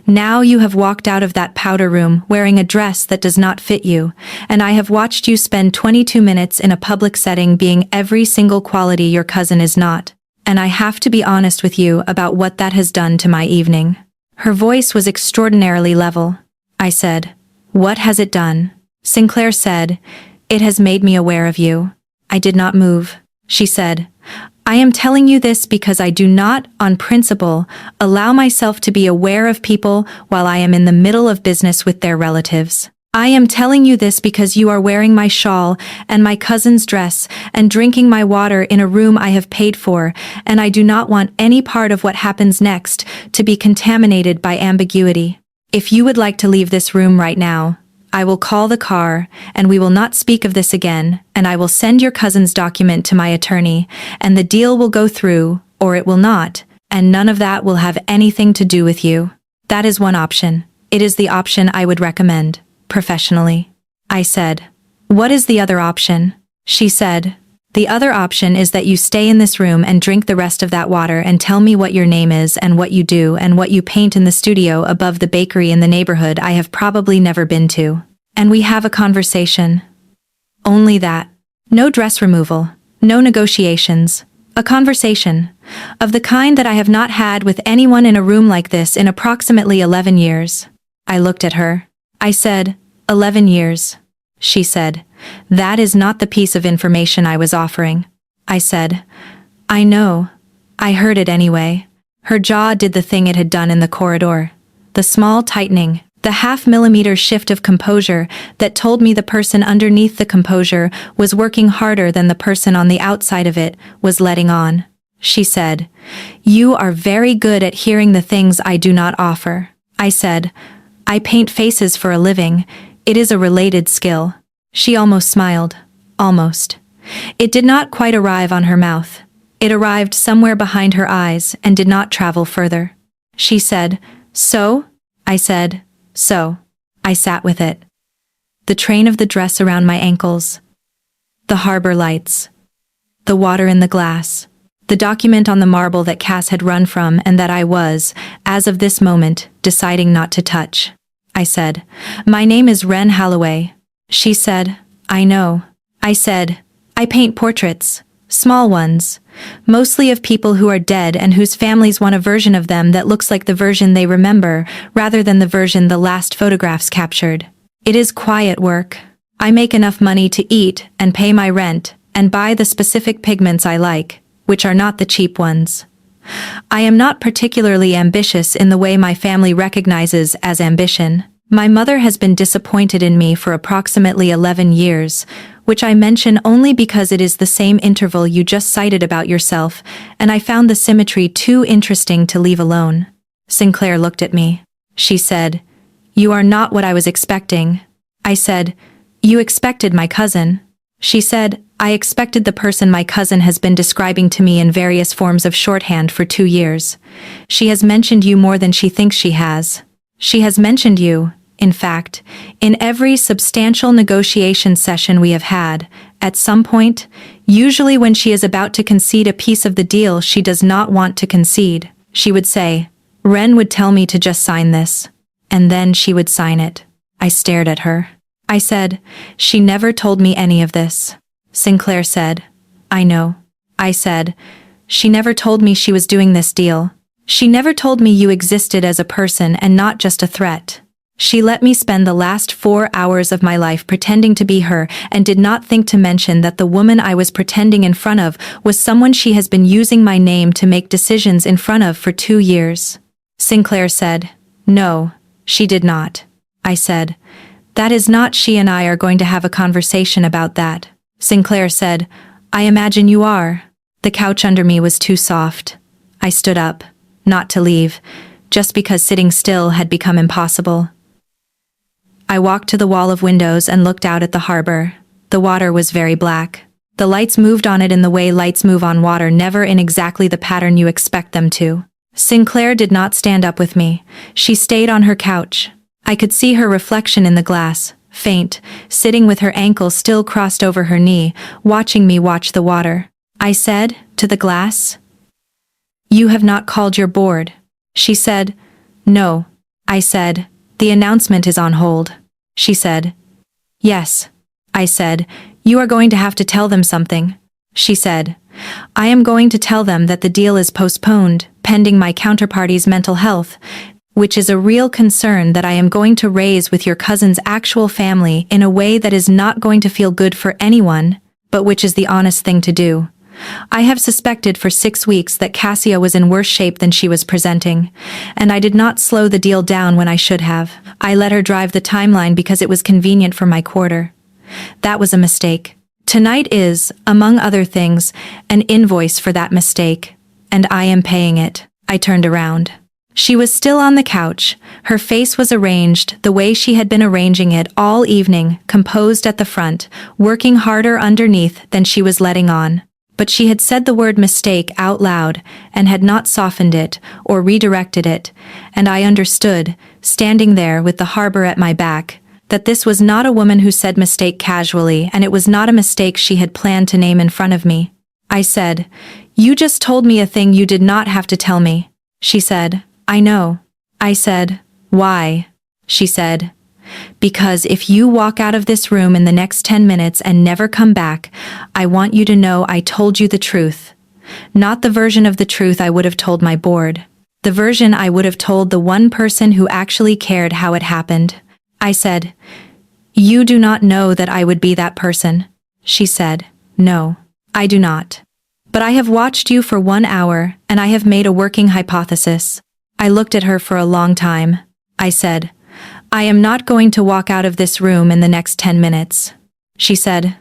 now you have walked out of that powder room wearing a dress that does not fit you, and I have watched you spend 22 minutes in a public setting being every single quality your cousin is not. And I have to be honest with you about what that has done to my evening. Her voice was extraordinarily level. I said, what has it done? Sinclair said, it has made me aware of you. I did not move. She said, I am telling you this because I do not, on principle, allow myself to be aware of people while I am in the middle of business with their relatives. I am telling you this because you are wearing my shawl and my cousin's dress and drinking my water in a room I have paid for, and I do not want any part of what happens next to be contaminated by ambiguity. If you would like to leave this room right now, I will call the car, and we will not speak of this again, and I will send your cousin's document to my attorney, and the deal will go through, or it will not, and none of that will have anything to do with you. That is one option. It is the option I would recommend. Professionally. I said, what is the other option? She said, The other option is that you stay in this room and drink the rest of that water and tell me what your name is and what you do and what you paint in the studio above the bakery in the neighborhood I have probably never been to. And we have a conversation. Only that. No dress removal. No negotiations. A conversation. Of the kind that I have not had with anyone in a room like this in approximately 11 years. I looked at her. I said, 11 years. She said, that is not the piece of information I was offering. I said, I know. I heard it anyway. Her jaw did the thing it had done in the corridor. The small tightening, the half-millimeter shift of composure that told me the person underneath the composure was working harder than the person on the outside of it was letting on. She said, you are very good at hearing the things I do not offer. I said, I paint faces for a living. It is a related skill. She almost smiled. Almost. It did not quite arrive on her mouth. It arrived somewhere behind her eyes and did not travel further. She said, so? I said, so. I sat with it. The train of the dress around my ankles. The harbor lights. The water in the glass. The document on the marble that Cass had run from and that I was, as of this moment, deciding not to touch. I said, my name is Wren Holloway. She said, I know. I said, I paint portraits. Small ones. Mostly of people who are dead and whose families want a version of them that looks like the version they remember, rather than the version the last photographs captured. It is quiet work. I make enough money to eat and pay my rent and buy the specific pigments I like, which are not the cheap ones. I am not particularly ambitious in the way my family recognizes as ambition. My mother has been disappointed in me for approximately 11 years, which I mention only because it is the same interval you just cited about yourself, and I found the symmetry too interesting to leave alone. Sinclair looked at me. She said, you are not what I was expecting. I said, you expected my cousin. She said, I expected the person my cousin has been describing to me in various forms of shorthand for 2 years. She has mentioned you more than she thinks she has. She has mentioned you, in fact, in every substantial negotiation session we have had, at some point, usually when she is about to concede a piece of the deal she does not want to concede, she would say, Wren would tell me to just sign this. And then she would sign it. I stared at her. I said, she never told me any of this. Sinclair said, I know. I said, she never told me she was doing this deal. She never told me you existed as a person and not just a threat. She let me spend the last 4 hours of my life pretending to be her and did not think to mention that the woman I was pretending in front of was someone she has been using my name to make decisions in front of for 2 years. Sinclair said, no, she did not. I said, that is not she and I are going to have a conversation about that. Sinclair said, I imagine you are. The couch under me was too soft. I stood up, not to leave, just because sitting still had become impossible. I walked to the wall of windows and looked out at the harbor. The water was very black. The lights moved on it in the way lights move on water, never in exactly the pattern you expect them to. Sinclair did not stand up with me. She stayed on her couch. I could see her reflection in the glass, faint, sitting with her ankle still crossed over her knee, watching me watch the water. I said, to the glass, you have not called your board. She said, no. I said, the announcement is on hold. She said, yes. I said, you are going to have to tell them something. She said, I am going to tell them that the deal is postponed, pending my counterparty's mental health, which is a real concern that I am going to raise with your cousin's actual family in a way that is not going to feel good for anyone, but which is the honest thing to do. I have suspected for 6 weeks that Cassia was in worse shape than she was presenting, and I did not slow the deal down when I should have. I let her drive the timeline because it was convenient for my quarter. That was a mistake. Tonight is, among other things, an invoice for that mistake, and I am paying it. I turned around. She was still on the couch. Her face was arranged the way she had been arranging it all evening, composed at the front, working harder underneath than she was letting on. But she had said the word mistake out loud and had not softened it or redirected it, and I understood, standing there with the harbor at my back, that this was not a woman who said mistake casually, and it was not a mistake she had planned to name in front of me. I said, "You just told me a thing you did not have to tell me." She said, "I know." I said, "Why?" She said, "Because if you walk out of this room in the next 10 minutes and never come back, I want you to know I told you the truth. Not the version of the truth I would have told my board. The version I would have told the one person who actually cared how it happened." I said, "You do not know that I would be that person." She said, "No, I do not. But I have watched you for 1 hour, and I have made a working hypothesis." I looked at her for a long time. I said, "I am not going to walk out of this room in the next 10 minutes. She said,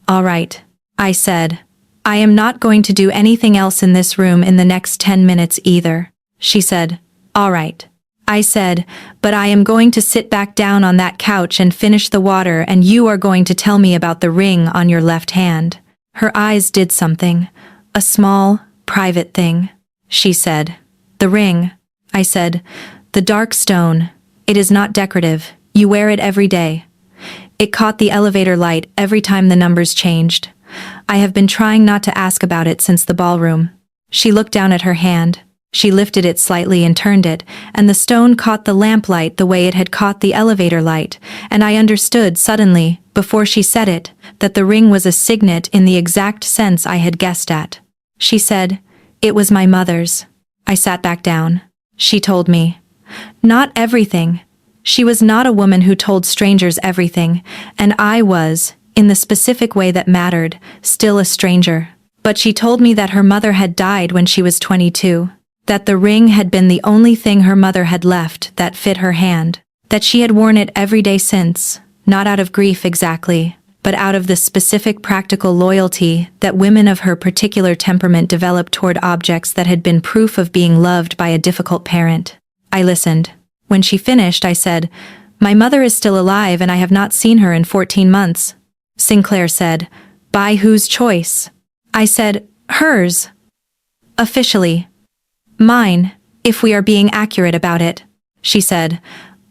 "All right." I said, "I am not going to do anything else in this room in the next 10 minutes either." She said, "All right." I said, "But I am going to sit back down on that couch and finish the water, and you are going to tell me about the ring on your left hand." Her eyes did something, a small, private thing. She said, "The ring." I said, "The dark stone. It is not decorative. You wear it every day. It caught the elevator light every time the numbers changed. I have been trying not to ask about it since the ballroom." She looked down at her hand. She lifted it slightly and turned it, and the stone caught the lamplight the way it had caught the elevator light, and I understood suddenly, before she said it, that the ring was a signet in the exact sense I had guessed at. She said, "It was my mother's." I sat back down. She told me. Not everything. She was not a woman who told strangers everything, and I was, in the specific way that mattered, still a stranger. But she told me that her mother had died when she was 22. That the ring had been the only thing her mother had left that fit her hand, that she had worn it every day since, not out of grief exactly, but out of the specific practical loyalty that women of her particular temperament developed toward objects that had been proof of being loved by a difficult parent. I listened. When she finished, I said, "My mother is still alive and I have not seen her in 14 months. Sinclair said, "By whose choice?" I said, "Hers. Officially. Mine, if we are being accurate about it." She said,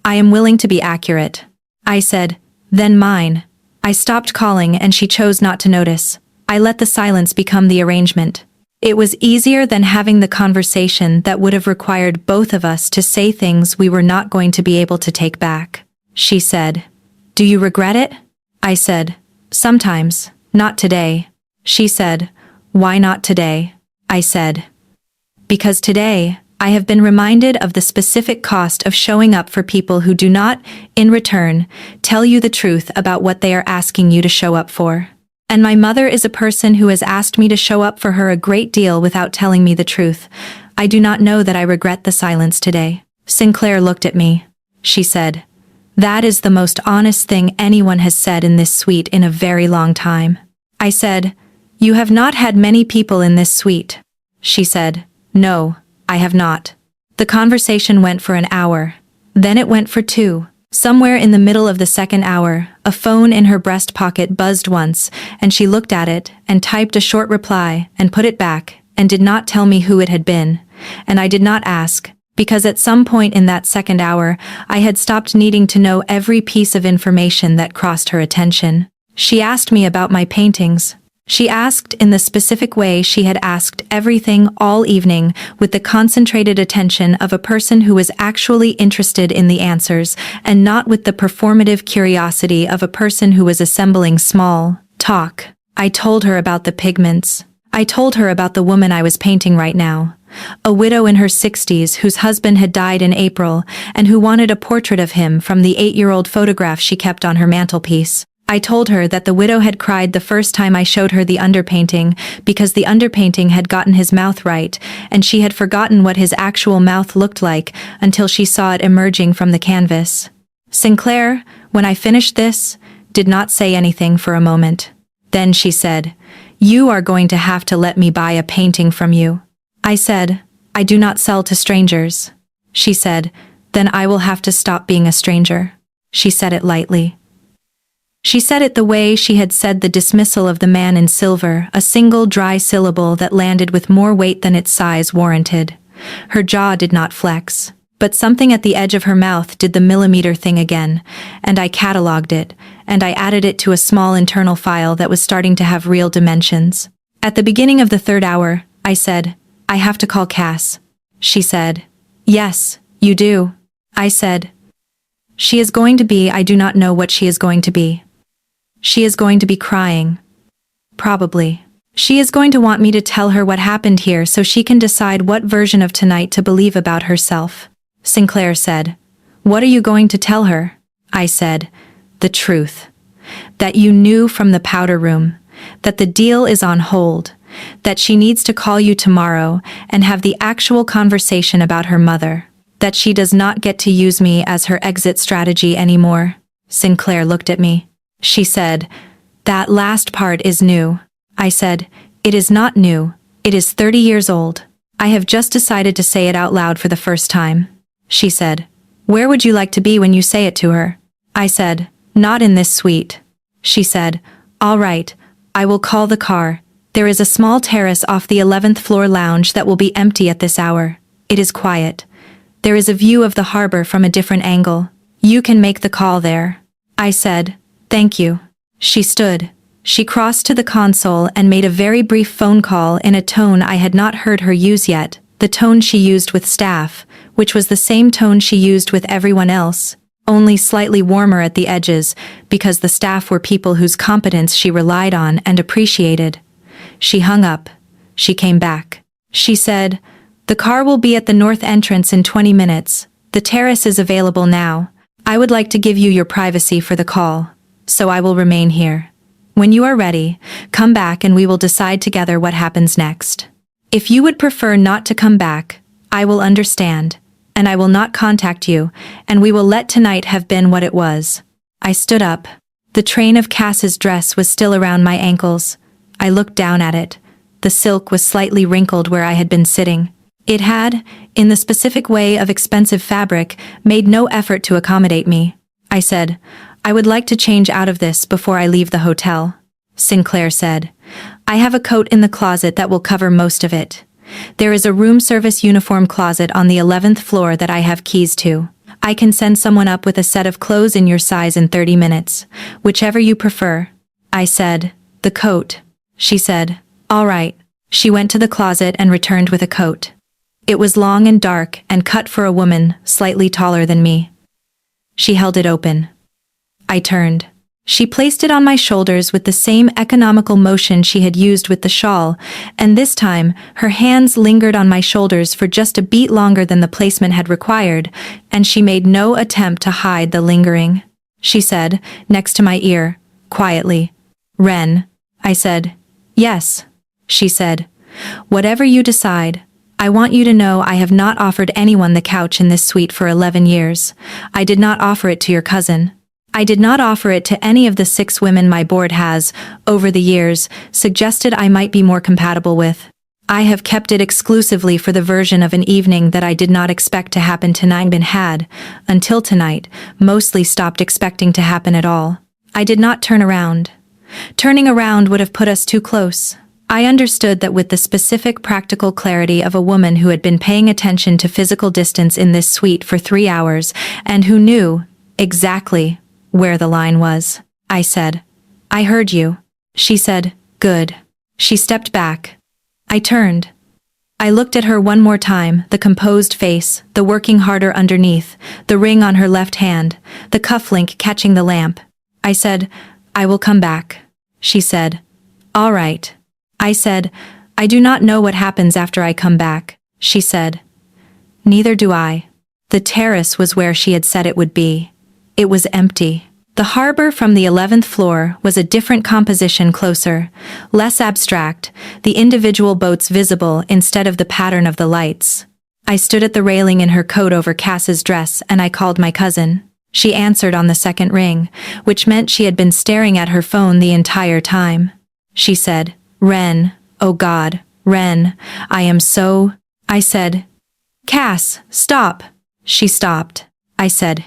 "I am willing to be accurate." I said, "Then mine." I stopped calling and she chose not to notice. I let the silence become the arrangement. It was easier than having the conversation that would have required both of us to say things we were not going to be able to take back. She said, "Do you regret it?" I said, "Sometimes, not today." She said, "Why not today?" I said, "Because today, I have been reminded of the specific cost of showing up for people who do not, in return, tell you the truth about what they are asking you to show up for. And my mother is a person who has asked me to show up for her a great deal without telling me the truth. I do not know that I regret the silence today." Sinclair looked at me. She said, "That is the most honest thing anyone has said in this suite in a very long time." I said, "You have not had many people in this suite." She said, "No, I have not." The conversation went for an hour. Then it went for 2. Somewhere in the middle of the second hour, a phone in her breast pocket buzzed once, and she looked at it, and typed a short reply, and put it back, and did not tell me who it had been. And I did not ask, because at some point in that second hour, I had stopped needing to know every piece of information that crossed her attention. She asked me about my paintings. She asked in the specific way she had asked everything all evening, with the concentrated attention of a person who was actually interested in the answers, and not with the performative curiosity of a person who was assembling small talk. I told her about the pigments. I told her about the woman I was painting right now. A widow in her 60s whose husband had died in April, and who wanted a portrait of him from the 8-year-old photograph she kept on her mantelpiece. I told her that the widow had cried the first time I showed her the underpainting, because the underpainting had gotten his mouth right, and she had forgotten what his actual mouth looked like until she saw it emerging from the canvas. Sinclair, when I finished this, did not say anything for a moment. Then she said, "You are going to have to let me buy a painting from you." I said, "I do not sell to strangers." She said, "Then I will have to stop being a stranger." She said it lightly. She said it the way she had said the dismissal of the man in silver, a single dry syllable that landed with more weight than its size warranted. Her jaw did not flex. But something at the edge of her mouth did the millimeter thing again, and I catalogued it, and I added it to a small internal file that was starting to have real dimensions. At the beginning of the third hour, I said, "I have to call Cass." She said, "Yes, you do." I said, "She is going to be, I do not know what she is going to be. She is going to be crying. Probably. She is going to want me to tell her what happened here so she can decide what version of tonight to believe about herself." Sinclair said, "What are you going to tell her?" I said, "The truth. That you knew from the powder room. That the deal is on hold. That she needs to call you tomorrow and have the actual conversation about her mother. That she does not get to use me as her exit strategy anymore." Sinclair looked at me. She said, "That last part is new." I said, "It is not new. It is 30 years old. I have just decided to say it out loud for the first time." She said, "Where would you like to be when you say it to her?" I said, "Not in this suite." She said, "All right, I will call the car. There is a small terrace off the 11th floor lounge that will be empty at this hour. It is quiet. There is a view of the harbor from a different angle. You can make the call there." I said, "Thank you." She stood. She crossed to the console and made a very brief phone call in a tone I had not heard her use yet, the tone she used with staff, which was the same tone she used with everyone else, only slightly warmer at the edges, because the staff were people whose competence she relied on and appreciated. She hung up. She came back. She said, "The car will be at the north entrance in 20 minutes. The terrace is available now. I would like to give you your privacy for the call, so I will remain here. When you are ready, come back and we will decide together what happens next. If you would prefer not to come back, I will understand, and I will not contact you, and we will let tonight have been what it was." I stood up. The train of Cass's dress was still around my ankles. I looked down at it. The silk was slightly wrinkled where I had been sitting. It had, in the specific way of expensive fabric, made no effort to accommodate me. I said, "I would like to change out of this before I leave the hotel." Sinclair said, "I have a coat in the closet that will cover most of it. There is a room service uniform closet on the 11th floor that I have keys to. I can send someone up with a set of clothes in your size in 30 minutes, whichever you prefer." I said, "The coat." She said, "All right." She went to the closet and returned with a coat. It was long and dark and cut for a woman slightly taller than me. She held it open. I turned. She placed it on my shoulders with the same economical motion she had used with the shawl, and this time her hands lingered on my shoulders for just a beat longer than the placement had required, and she made no attempt to hide the lingering. She said, next to my ear, quietly, "Ren." I said, "Yes." She said, "Whatever you decide, I want you to know I have not offered anyone the couch in this suite for 11 years. I did not offer it to your cousin. I did not offer it to any of the 6 women my board has, over the years, suggested I might be more compatible with. I have kept it exclusively for the version of an evening that I did not expect to happen tonight and had, until tonight, mostly stopped expecting to happen at all. I did not turn around. Turning around would have put us too close. I understood that with the specific practical clarity of a woman who had been paying attention to physical distance in this suite for 3 hours, and who knew, exactly, where the line was. I said, "I heard you." She said, "Good." She stepped back. I turned. I looked at her one more time, the composed face, the working harder underneath, the ring on her left hand, the cufflink catching the lamp. I said, "I will come back." She said, "All right." I said, "I do not know what happens after I come back." She said, "Neither do I." The terrace was where she had said it would be. It was empty. The harbor from the 11th floor was a different composition closer, less abstract, the individual boats visible instead of the pattern of the lights. I stood at the railing in her coat over Cass's dress and I called my cousin. She answered on the second ring, which meant she had been staring at her phone the entire time. She said, "Ren, oh God, Ren, I am so..." I said, "Cass, stop." She stopped. I said,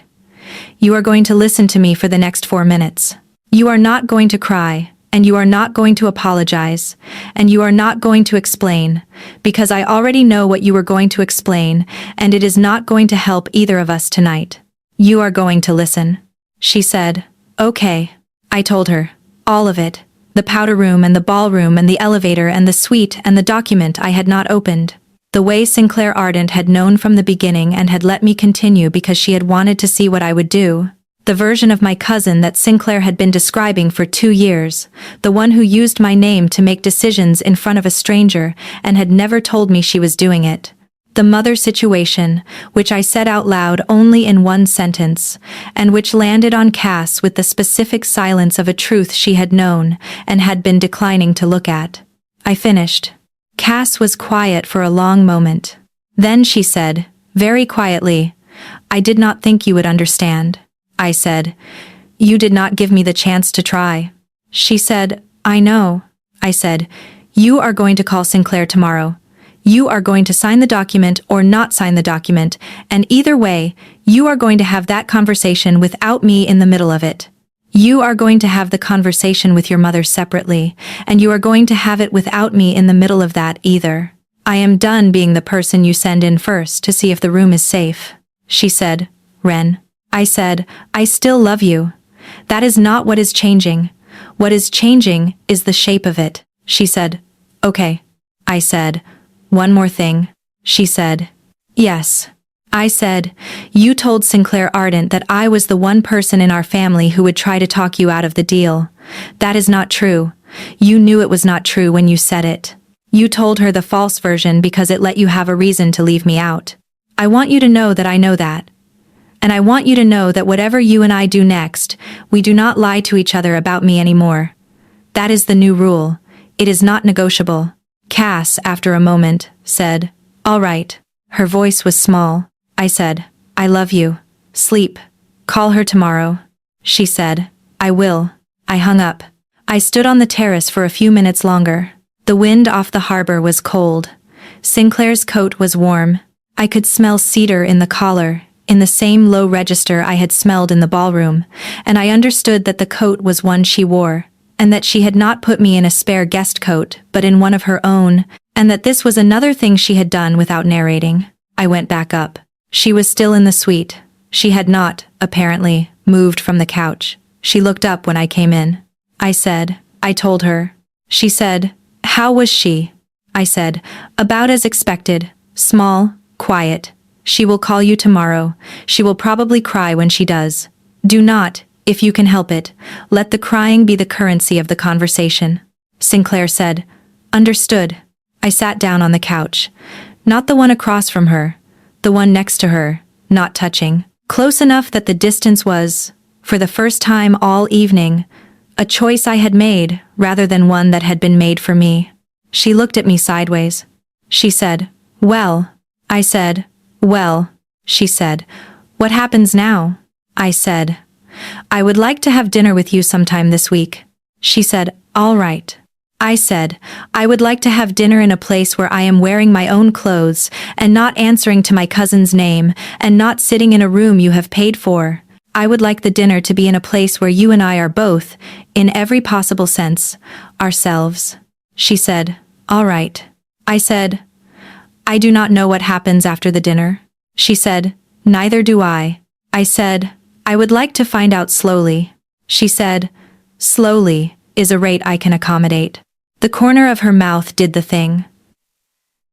"You are going to listen to me for the next 4 minutes. You are not going to cry, And you are not going to apologize. And you are not going to explain. Because I already know what you were going to explain, and it is not going to help either of us tonight. You are going to listen. She said. Okay. I told her. All of it. The powder room and the ballroom and the elevator and the suite and the document I had not opened. The way Sinclair Ardent had known from the beginning and had let me continue because she had wanted to see what I would do. The version of my cousin that Sinclair had been describing for 2 years, the one who used my name to make decisions in front of a stranger and had never told me she was doing it. The mother situation, which I said out loud only in one sentence, and which landed on Cass with the specific silence of a truth she had known and had been declining to look at. I finished. Cass was quiet for a long moment. Then she said, very quietly, I did not think you would understand. I said, you did not give me the chance to try. She said, I know. I said, you are going to call Sinclair tomorrow. You are going to sign the document or not sign the document, and either way, you are going to have that conversation without me in the middle of it. You are going to have the conversation with your mother separately, and you are going to have it without me in the middle of that either. I am done being the person you send in first to see if the room is safe. She said, Ren. I said, I still love you. That is not what is changing. What is changing is the shape of it. She said, okay. I said, one more thing. She said, yes. I said, you told Sinclair Ardent that I was the one person in our family who would try to talk you out of the deal. That is not true. You knew it was not true when you said it. You told her the false version because it let you have a reason to leave me out. I want you to know that I know that. And I want you to know that whatever you and I do next, we do not lie to each other about me anymore. That is the new rule. It is not negotiable. Cass, after a moment, said, all right. Her voice was small. I said, I love you. Sleep. Call her tomorrow. She said, I will. I hung up. I stood on the terrace for a few minutes longer. The wind off the harbor was cold. Sinclair's coat was warm. I could smell cedar in the collar, in the same low register I had smelled in the ballroom, and I understood that the coat was one she wore, and that she had not put me in a spare guest coat, but in one of her own, and that this was another thing she had done without narrating. I went back up. She was still in the suite. She had not, apparently, moved from the couch. She looked up when I came in. I told her. She said, how was she? I said, about as expected, small, quiet. She will call you tomorrow. She will probably cry when she does. Do not, if you can help it, let the crying be the currency of the conversation. Sinclair said, understood. I sat down on the couch. Not the one across from her. The one next to her, not touching. Close enough that the distance was, for the first time all evening, a choice I had made rather than one that had been made for me. She looked at me sideways. She said, well. I said, well. She said, what happens now? I said, I would like to have dinner with you sometime this week. She said, all right. I said, I would like to have dinner in a place where I am wearing my own clothes and not answering to my cousin's name and not sitting in a room you have paid for. I would like the dinner to be in a place where you and I are both, in every possible sense, ourselves. She said, all right. I said, I do not know what happens after the dinner. She said, neither do I. I said, I would like to find out slowly. She said, slowly is a rate I can accommodate. The corner of her mouth did the thing.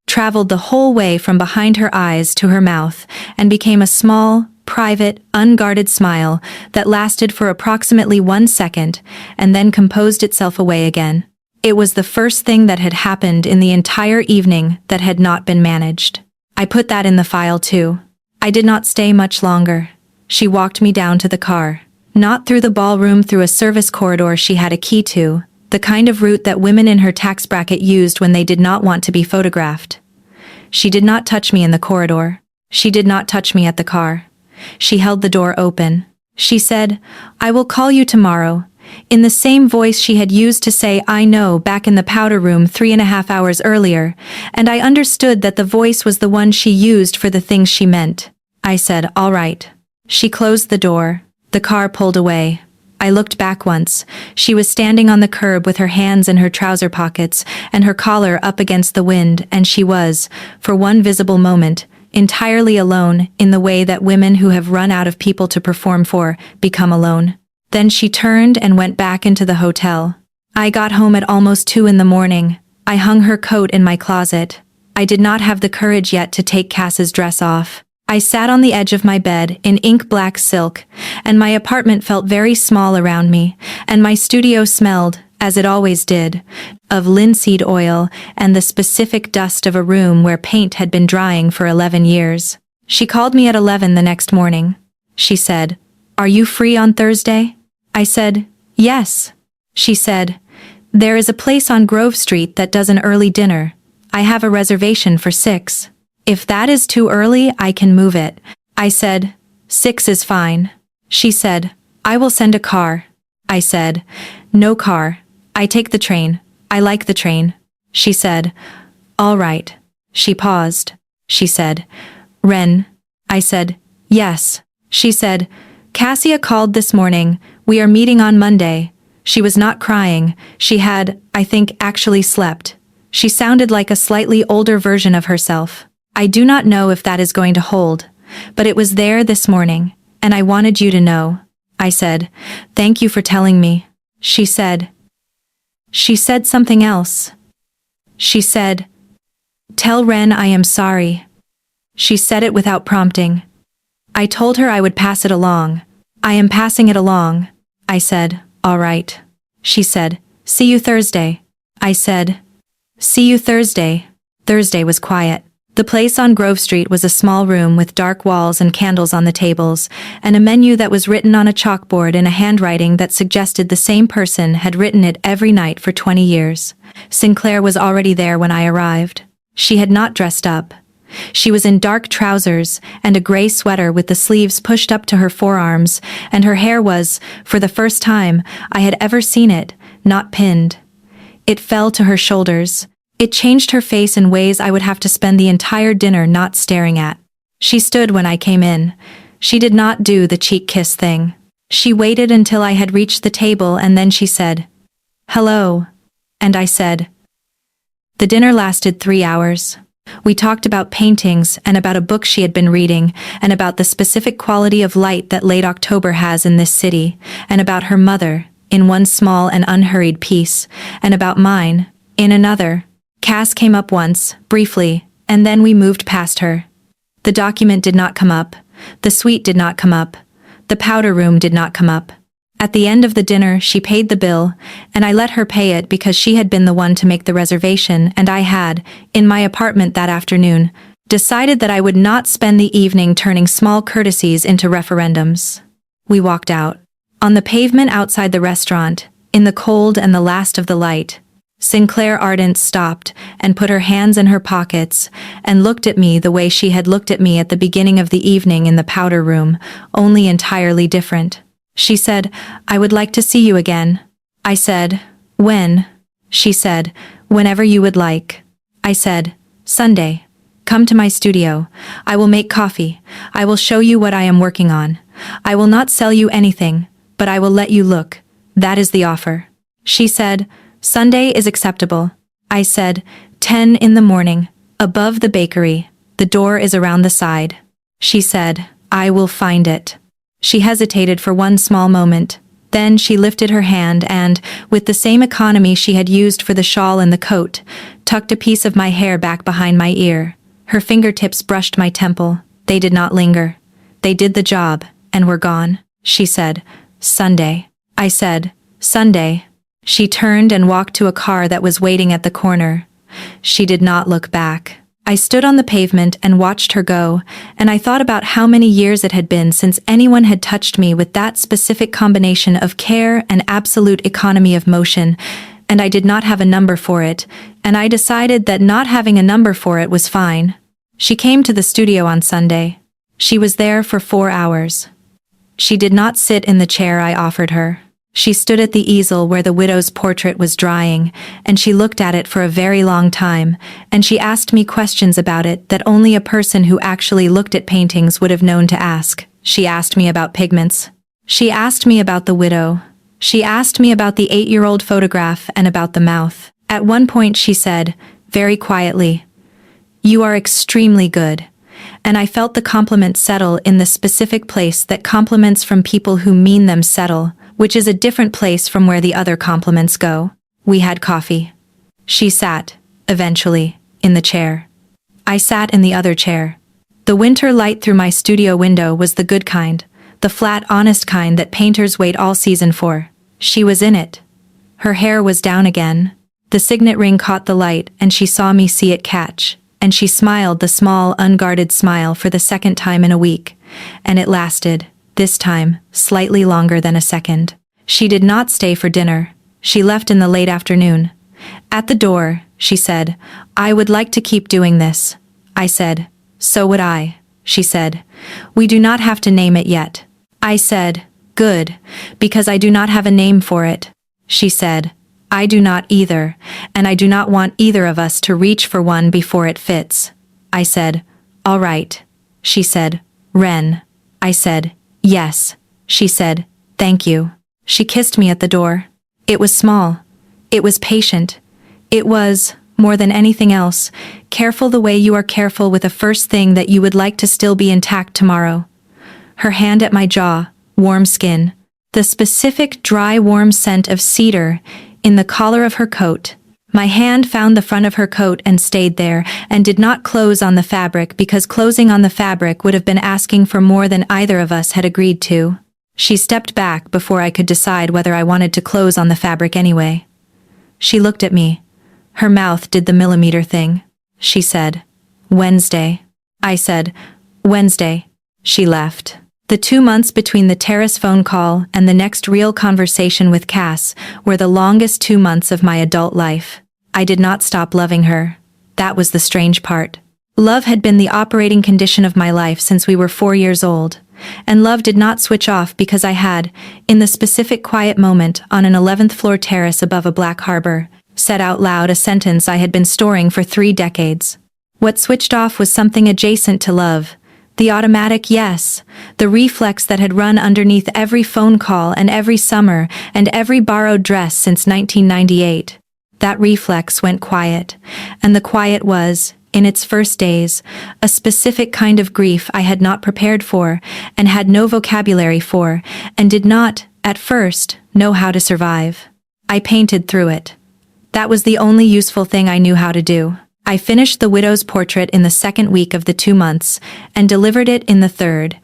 Traveled the whole way from behind her eyes to her mouth and became a small, private, unguarded smile that lasted for approximately 1 second and then composed itself away again. It was the first thing that had happened in the entire evening that had not been managed. I put that in the file too. I did not stay much longer. She walked me down to the car. Not through the ballroom, through a service corridor she had a key to, the kind of route that women in her tax bracket used when they did not want to be photographed. She did not touch me in the corridor. She did not touch me at the car. She held the door open. She said, I will call you tomorrow, in the same voice she had used to say I know back in the powder room 3.5 hours earlier, and I understood that the voice was the one she used for the things she meant. I said, all right. She closed the door. The car pulled away. I looked back once. She was standing on the curb with her hands in her trouser pockets and her collar up against the wind, and she was, for one visible moment, entirely alone in the way that women who have run out of people to perform for become alone. Then she turned and went back into the hotel. I got home at almost 2 in the morning. I hung her coat in my closet. I did not have the courage yet to take Cass's dress off. I sat on the edge of my bed in ink black silk, and my apartment felt very small around me, and my studio smelled, as it always did, of linseed oil and the specific dust of a room where paint had been drying for 11 years. She called me at 11 the next morning. She said, "Are you free on Thursday?" I said, "Yes." She said, "There is a place on Grove Street that does an early dinner. I have a reservation for 6. If that is too early, I can move it." I said, "6 is fine." She said, "I will send a car." I said, "No car. I take the train. I like the train." She said, "All right." She paused. She said, "Ren?" I said, "Yes." She said, "Cassia called this morning. We are meeting on Monday." She was not crying. She had, I think, actually slept. She sounded like a slightly older version of herself. I do not know if that is going to hold, but it was there this morning, and I wanted you to know. I said, "Thank you for telling me." She said something else. She said, "Tell Ren I am sorry." She said it without prompting. I told her I would pass it along. "I am passing it along." I said, "All right." She said, "See you Thursday." I said, "See you Thursday." Thursday was quiet. The place on Grove Street was a small room with dark walls and candles on the tables, and a menu that was written on a chalkboard in a handwriting that suggested the same person had written it every night for 20 years. Sinclair was already there when I arrived. She had not dressed up. She was in dark trousers and a gray sweater with the sleeves pushed up to her forearms, and her hair was, for the first time I had ever seen it, not pinned. It fell to her shoulders. It changed her face in ways I would have to spend the entire dinner not staring at. She stood when I came in. She did not do the cheek kiss thing. She waited until I had reached the table, and then she said, "Hello." And I said. The dinner lasted 3 hours. We talked about paintings and about a book she had been reading, and about the specific quality of light that late October has in this city, and about her mother, in one small and unhurried piece, and about mine, in another. Cass came up once, briefly, and then we moved past her. The document did not come up. The suite did not come up. The powder room did not come up. At the end of the dinner, she paid the bill, and I let her pay it because she had been the one to make the reservation, and I had, in my apartment that afternoon, decided that I would not spend the evening turning small courtesies into referendums. We walked out. On the pavement outside the restaurant, in the cold and the last of the light, Sinclair Ardent stopped and put her hands in her pockets and looked at me the way she had looked at me at the beginning of the evening in the powder room, only entirely different. She said, "I would like to see you again." I said, "When?" She said, "Whenever you would like." I said, "Sunday. Come to my studio. I will make coffee. I will show you what I am working on. I will not sell you anything, but I will let you look. That is the offer." She said, "Sunday is acceptable." I said, 10 in the morning, above the bakery. The door is around the side. She said, "I will find it." She hesitated for one small moment. Then she lifted her hand and, with the same economy she had used for the shawl and the coat, tucked a piece of my hair back behind my ear. Her fingertips brushed my temple. They did not linger. They did the job, and were gone. She said, "Sunday." I said, "Sunday." She turned and walked to a car that was waiting at the corner. She did not look back. I stood on the pavement and watched her go, and I thought about how many years it had been since anyone had touched me with that specific combination of care and absolute economy of motion, and I did not have a number for it, and I decided that not having a number for it was fine. She came to the studio on Sunday. She was there for 4 hours. She did not sit in the chair I offered her. She stood at the easel where the widow's portrait was drying, and she looked at it for a very long time, and she asked me questions about it that only a person who actually looked at paintings would have known to ask. She asked me about pigments. She asked me about the widow. She asked me about the 8-year-old photograph and about the mouth. At one point she said, very quietly, "You are extremely good." And I felt the compliment settle in the specific place that compliments from people who mean them settle, which is a different place from where the other compliments go. We had coffee. She sat, eventually, in the chair. I sat in the other chair. The winter light through my studio window was the good kind, the flat, honest kind that painters wait all season for. She was in it. Her hair was down again. The signet ring caught the light and she saw me see it catch, and she smiled the small, unguarded smile for the second time in a week, and it lasted, this time, slightly longer than a second. She did not stay for dinner. She left in the late afternoon. At the door, she said, "I would like to keep doing this." I said, "So would I." She said, "We do not have to name it yet." I said, "Good, because I do not have a name for it." She said, "I do not either, and I do not want either of us to reach for one before it fits." I said, "All right." She said, "Ren." I said, "Yes." She said, "Thank you." She kissed me at the door. It was small. It was patient. It was, more than anything else, careful the way you are careful with a first thing that you would like to still be intact tomorrow. Her hand at my jaw, warm skin. The specific dry warm scent of cedar in the collar of her coat. My hand found the front of her coat and stayed there, and did not close on the fabric because closing on the fabric would have been asking for more than either of us had agreed to. She stepped back before I could decide whether I wanted to close on the fabric anyway. She looked at me. Her mouth did the millimeter thing. She said, "Wednesday." I said, "Wednesday." She left. The 2 months between the terrace phone call and the next real conversation with Cass were the longest 2 months of my adult life. I did not stop loving her. That was the strange part. Love had been the operating condition of my life since we were 4 years old. And love did not switch off because I had, in the specific quiet moment on an 11th floor terrace above a black harbor, said out loud a sentence I had been storing for 3 decades. What switched off was something adjacent to love. The automatic yes, the reflex that had run underneath every phone call and every summer and every borrowed dress since 1998. That reflex went quiet, and the quiet was, in its first days, a specific kind of grief I had not prepared for, and had no vocabulary for, and did not, at first, know how to survive. I painted through it. That was the only useful thing I knew how to do. I finished the widow's portrait in the 2nd week of the 2 months, and delivered it in the 3rd,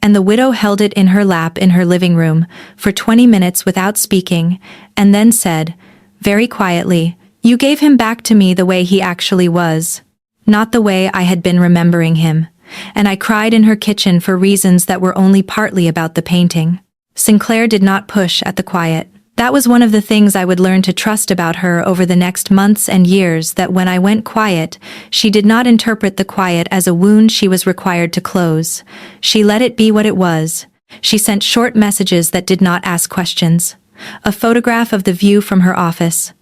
and the widow held it in her lap in her living room for 20 minutes without speaking, and then said, very quietly, "You gave him back to me the way he actually was, not the way I had been remembering him." And I cried in her kitchen for reasons that were only partly about the painting. Sinclair did not push at the quiet. That was one of the things I would learn to trust about her over the next months and years, that when I went quiet, she did not interpret the quiet as a wound she was required to close. She let it be what it was. She sent short messages that did not ask questions. A photograph of the view from her office.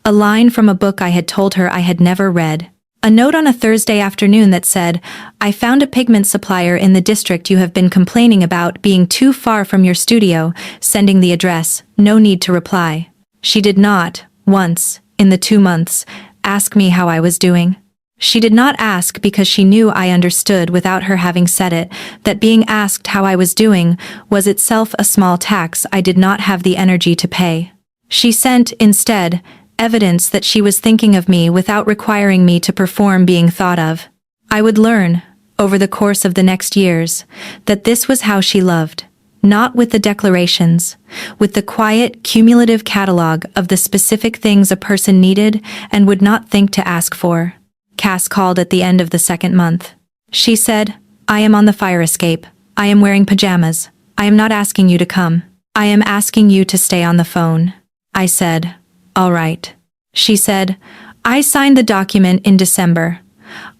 A line from a book I had told her I had never read. A note on a Thursday afternoon that said, "I found a pigment supplier in the district you have been complaining about being too far from your studio, sending the address, no need to reply." She did not, once, in the 2 months, ask me how I was doing. She did not ask because she knew I understood without her having said it, that being asked how I was doing was itself a small tax I did not have the energy to pay. She sent, instead, evidence that she was thinking of me without requiring me to perform being thought of. I would learn, over the course of the next years, that this was how she loved. Not with the declarations, with the quiet, cumulative catalog of the specific things a person needed and would not think to ask for. Cass called at the end of the 2nd month. She said, "I am on the fire escape. I am wearing pajamas. I am not asking you to come. I am asking you to stay on the phone." I said, "All right." She said, "I signed the document in December.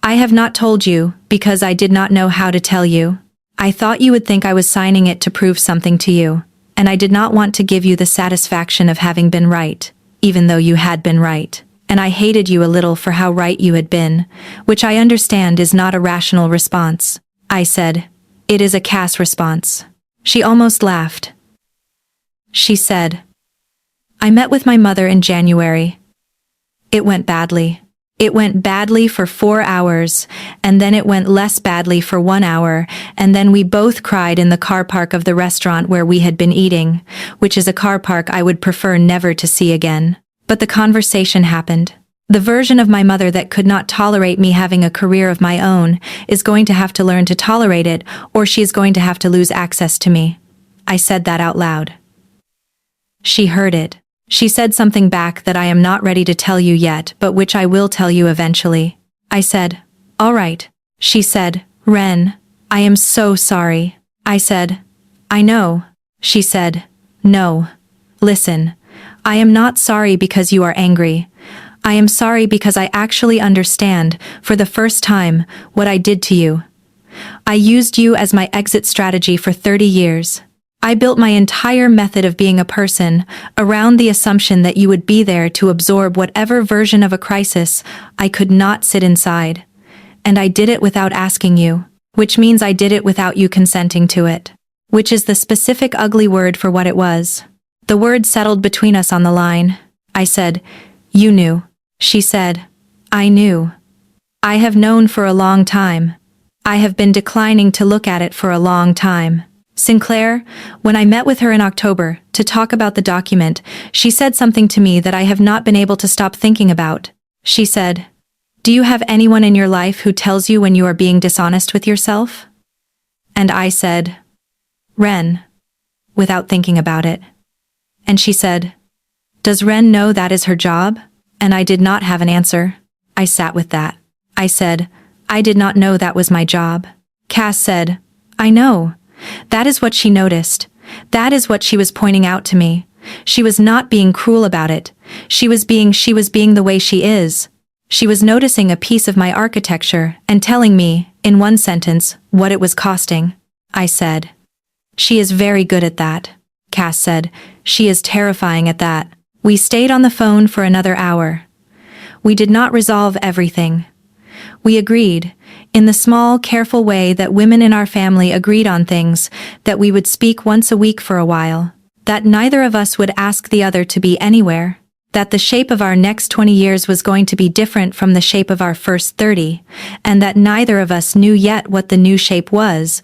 I have not told you because I did not know how to tell you. I thought you would think I was signing it to prove something to you, and I did not want to give you the satisfaction of having been right, even though you had been right. And I hated you a little for how right you had been, which I understand is not a rational response." I said, "It is a Cass response." She almost laughed. She said, I met with my mother in January. It went badly. It went badly for 4 hours, and then it went less badly for 1 hour, and then we both cried in the car park of the restaurant where we had been eating, which is a car park I would prefer never to see again. But the conversation happened. The version of my mother that could not tolerate me having a career of my own is going to have to learn to tolerate it, or she is going to have to lose access to me. I said that out loud. She heard it. She said something back that I am not ready to tell you yet, but which I will tell you eventually. I said, "All right." She said, "Ren, I am so sorry." I said, "I know." She said, "No. Listen, I am not sorry because you are angry. I am sorry because I actually understand, for the first time, what I did to you. I used you as my exit strategy for 30 years. I built my entire method of being a person around the assumption that you would be there to absorb whatever version of a crisis I could not sit inside. And I did it without asking you, which means I did it without you consenting to it. Which is the specific ugly word for what it was. The word settled between us on the line. I said, "You knew." She said, "I knew. I have known for a long time. I have been declining to look at it for a long time." Sinclair, when I met with her in October to talk about the document, she said something to me that I have not been able to stop thinking about. She said, "Do you have anyone in your life who tells you when you are being dishonest with yourself?" And I said, "Ren," without thinking about it. And she said, "Does Ren know that is her job?" And I did not have an answer. I sat with that. I said, "I did not know that was my job." Cass said, "I know. That is what she noticed. That is what she was pointing out to me. She was not being cruel about it. She was being the way she is. She was noticing a piece of my architecture and telling me, in one sentence, what it was costing." I said, "She is very good at that." Cass said, "She is terrifying at that." We stayed on the phone for another hour. We did not resolve everything. We agreed, in the small, careful way that women in our family agreed on things, that we would speak once a week for a while, that neither of us would ask the other to be anywhere, that the shape of our next 20 years was going to be different from the shape of our first 30, and that neither of us knew yet what the new shape was,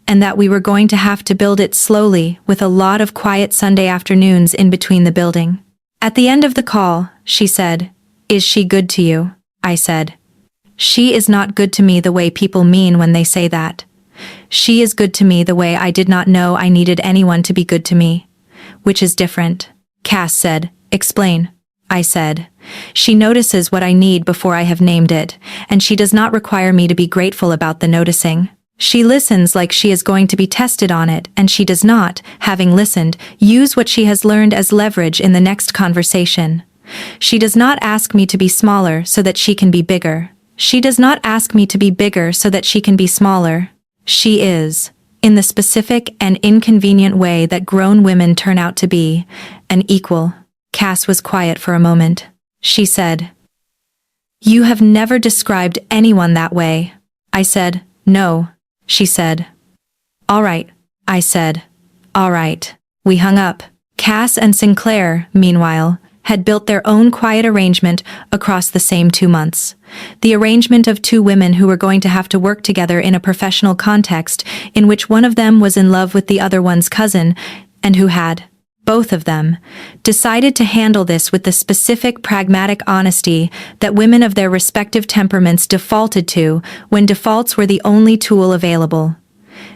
and that we were going to have to build it slowly with a lot of quiet Sunday afternoons in between the building. At the end of the call, she said, "Is she good to you?" I said, "She is not good to me the way people mean when they say that. She is good to me the way I did not know I needed anyone to be good to me, which is different." Cass said, "Explain." I said, "She notices what I need before I have named it, and she does not require me to be grateful about the noticing. She listens like she is going to be tested on it, and she does not, having listened, use what she has learned as leverage in the next conversation. She does not ask me to be smaller so that she can be bigger. She does not ask me to be bigger so that she can be smaller. She is, in the specific and inconvenient way that grown women turn out to be, an equal." Cass was quiet for a moment. She said, "You have never described anyone that way." I said, "No." She said, "All right." I said, "All right." We hung up. Cass and Sinclair, meanwhile, had built their own quiet arrangement across the same 2 months. The arrangement of two women who were going to have to work together in a professional context in which one of them was in love with the other one's cousin, and who had, both of them, decided to handle this with the specific pragmatic honesty that women of their respective temperaments defaulted to when defaults were the only tool available.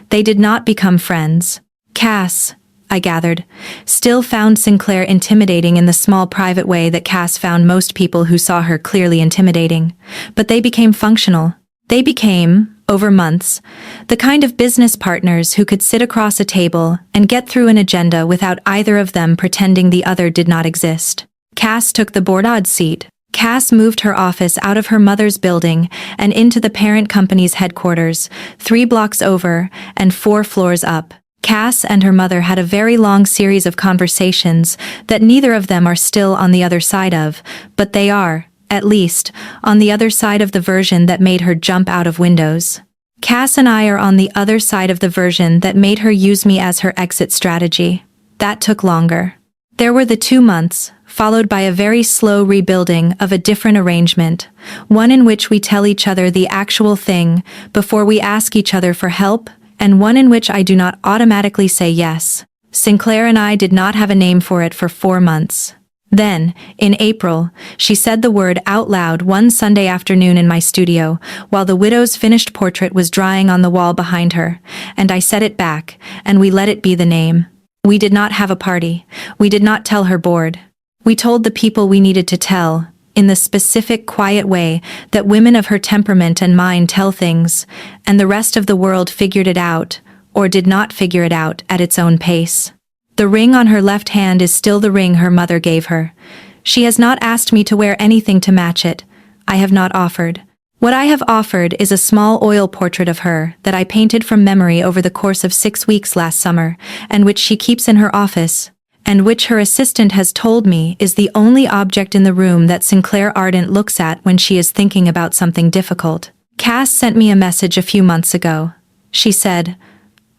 They did not become friends. Cass, I gathered, still found Sinclair intimidating in the small private way that Cass found most people who saw her clearly intimidating. But they became functional. They became, over months, the kind of business partners who could sit across a table and get through an agenda without either of them pretending the other did not exist. Cass took the board seat. Cass moved her office out of her mother's building and into the parent company's headquarters, 3 blocks over and 4 floors up. Cass and her mother had a very long series of conversations that neither of them are still on the other side of, but they are, at least, on the other side of the version that made her jump out of windows. Cass and I are on the other side of the version that made her use me as her exit strategy. That took longer. There were the 2 months, followed by a very slow rebuilding of a different arrangement, one in which we tell each other the actual thing before we ask each other for help, and one in which I do not automatically say yes. Sinclair and I did not have a name for it for 4 months. Then, in April, she said the word out loud one Sunday afternoon in my studio, while the widow's finished portrait was drying on the wall behind her, and I said it back, and we let it be the name. We did not have a party. We did not tell her board. We told the people we needed to tell, in the specific quiet way that women of her temperament and mine tell things, and the rest of the world figured it out, or did not figure it out at its own pace. The ring on her left hand is still the ring her mother gave her. She has not asked me to wear anything to match it. I have not offered. What I have offered is a small oil portrait of her that I painted from memory over the course of 6 weeks last summer, and which she keeps in her office, and which her assistant has told me is the only object in the room that Sinclair Ardent looks at when she is thinking about something difficult. Cass sent me a message a few months ago. She said,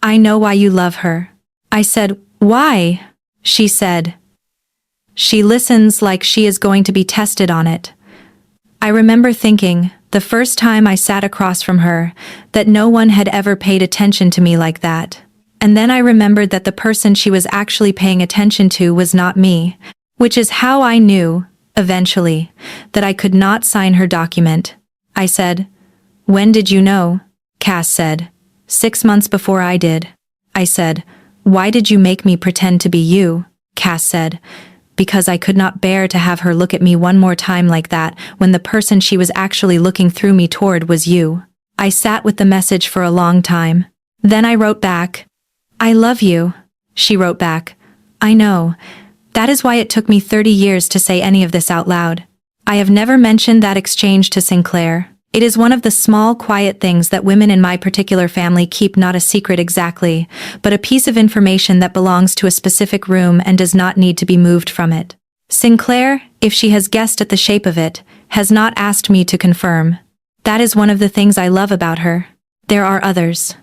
"I know why you love her." I said, "Why?" She said, "She listens like she is going to be tested on it." I remember thinking, the first time I sat across from her, that no one had ever paid attention to me like that. And then I remembered that the person she was actually paying attention to was not me, which is how I knew, eventually, that I could not sign her document. I said, "When did you know?" Cass said, "6 months before I did." I said, "Why did you make me pretend to be you?" Cass said, "Because I could not bear to have her look at me one more time like that when the person she was actually looking through me toward was you." I sat with the message for a long time. Then I wrote back, "I love you." She wrote back, "I know. That is why it took me 30 years to say any of this out loud." I have never mentioned that exchange to Sinclair. It is one of the small, quiet things that women in my particular family keep, not a secret exactly, but a piece of information that belongs to a specific room and does not need to be moved from it. Sinclair, if she has guessed at the shape of it, has not asked me to confirm. That is one of the things I love about her. There are others.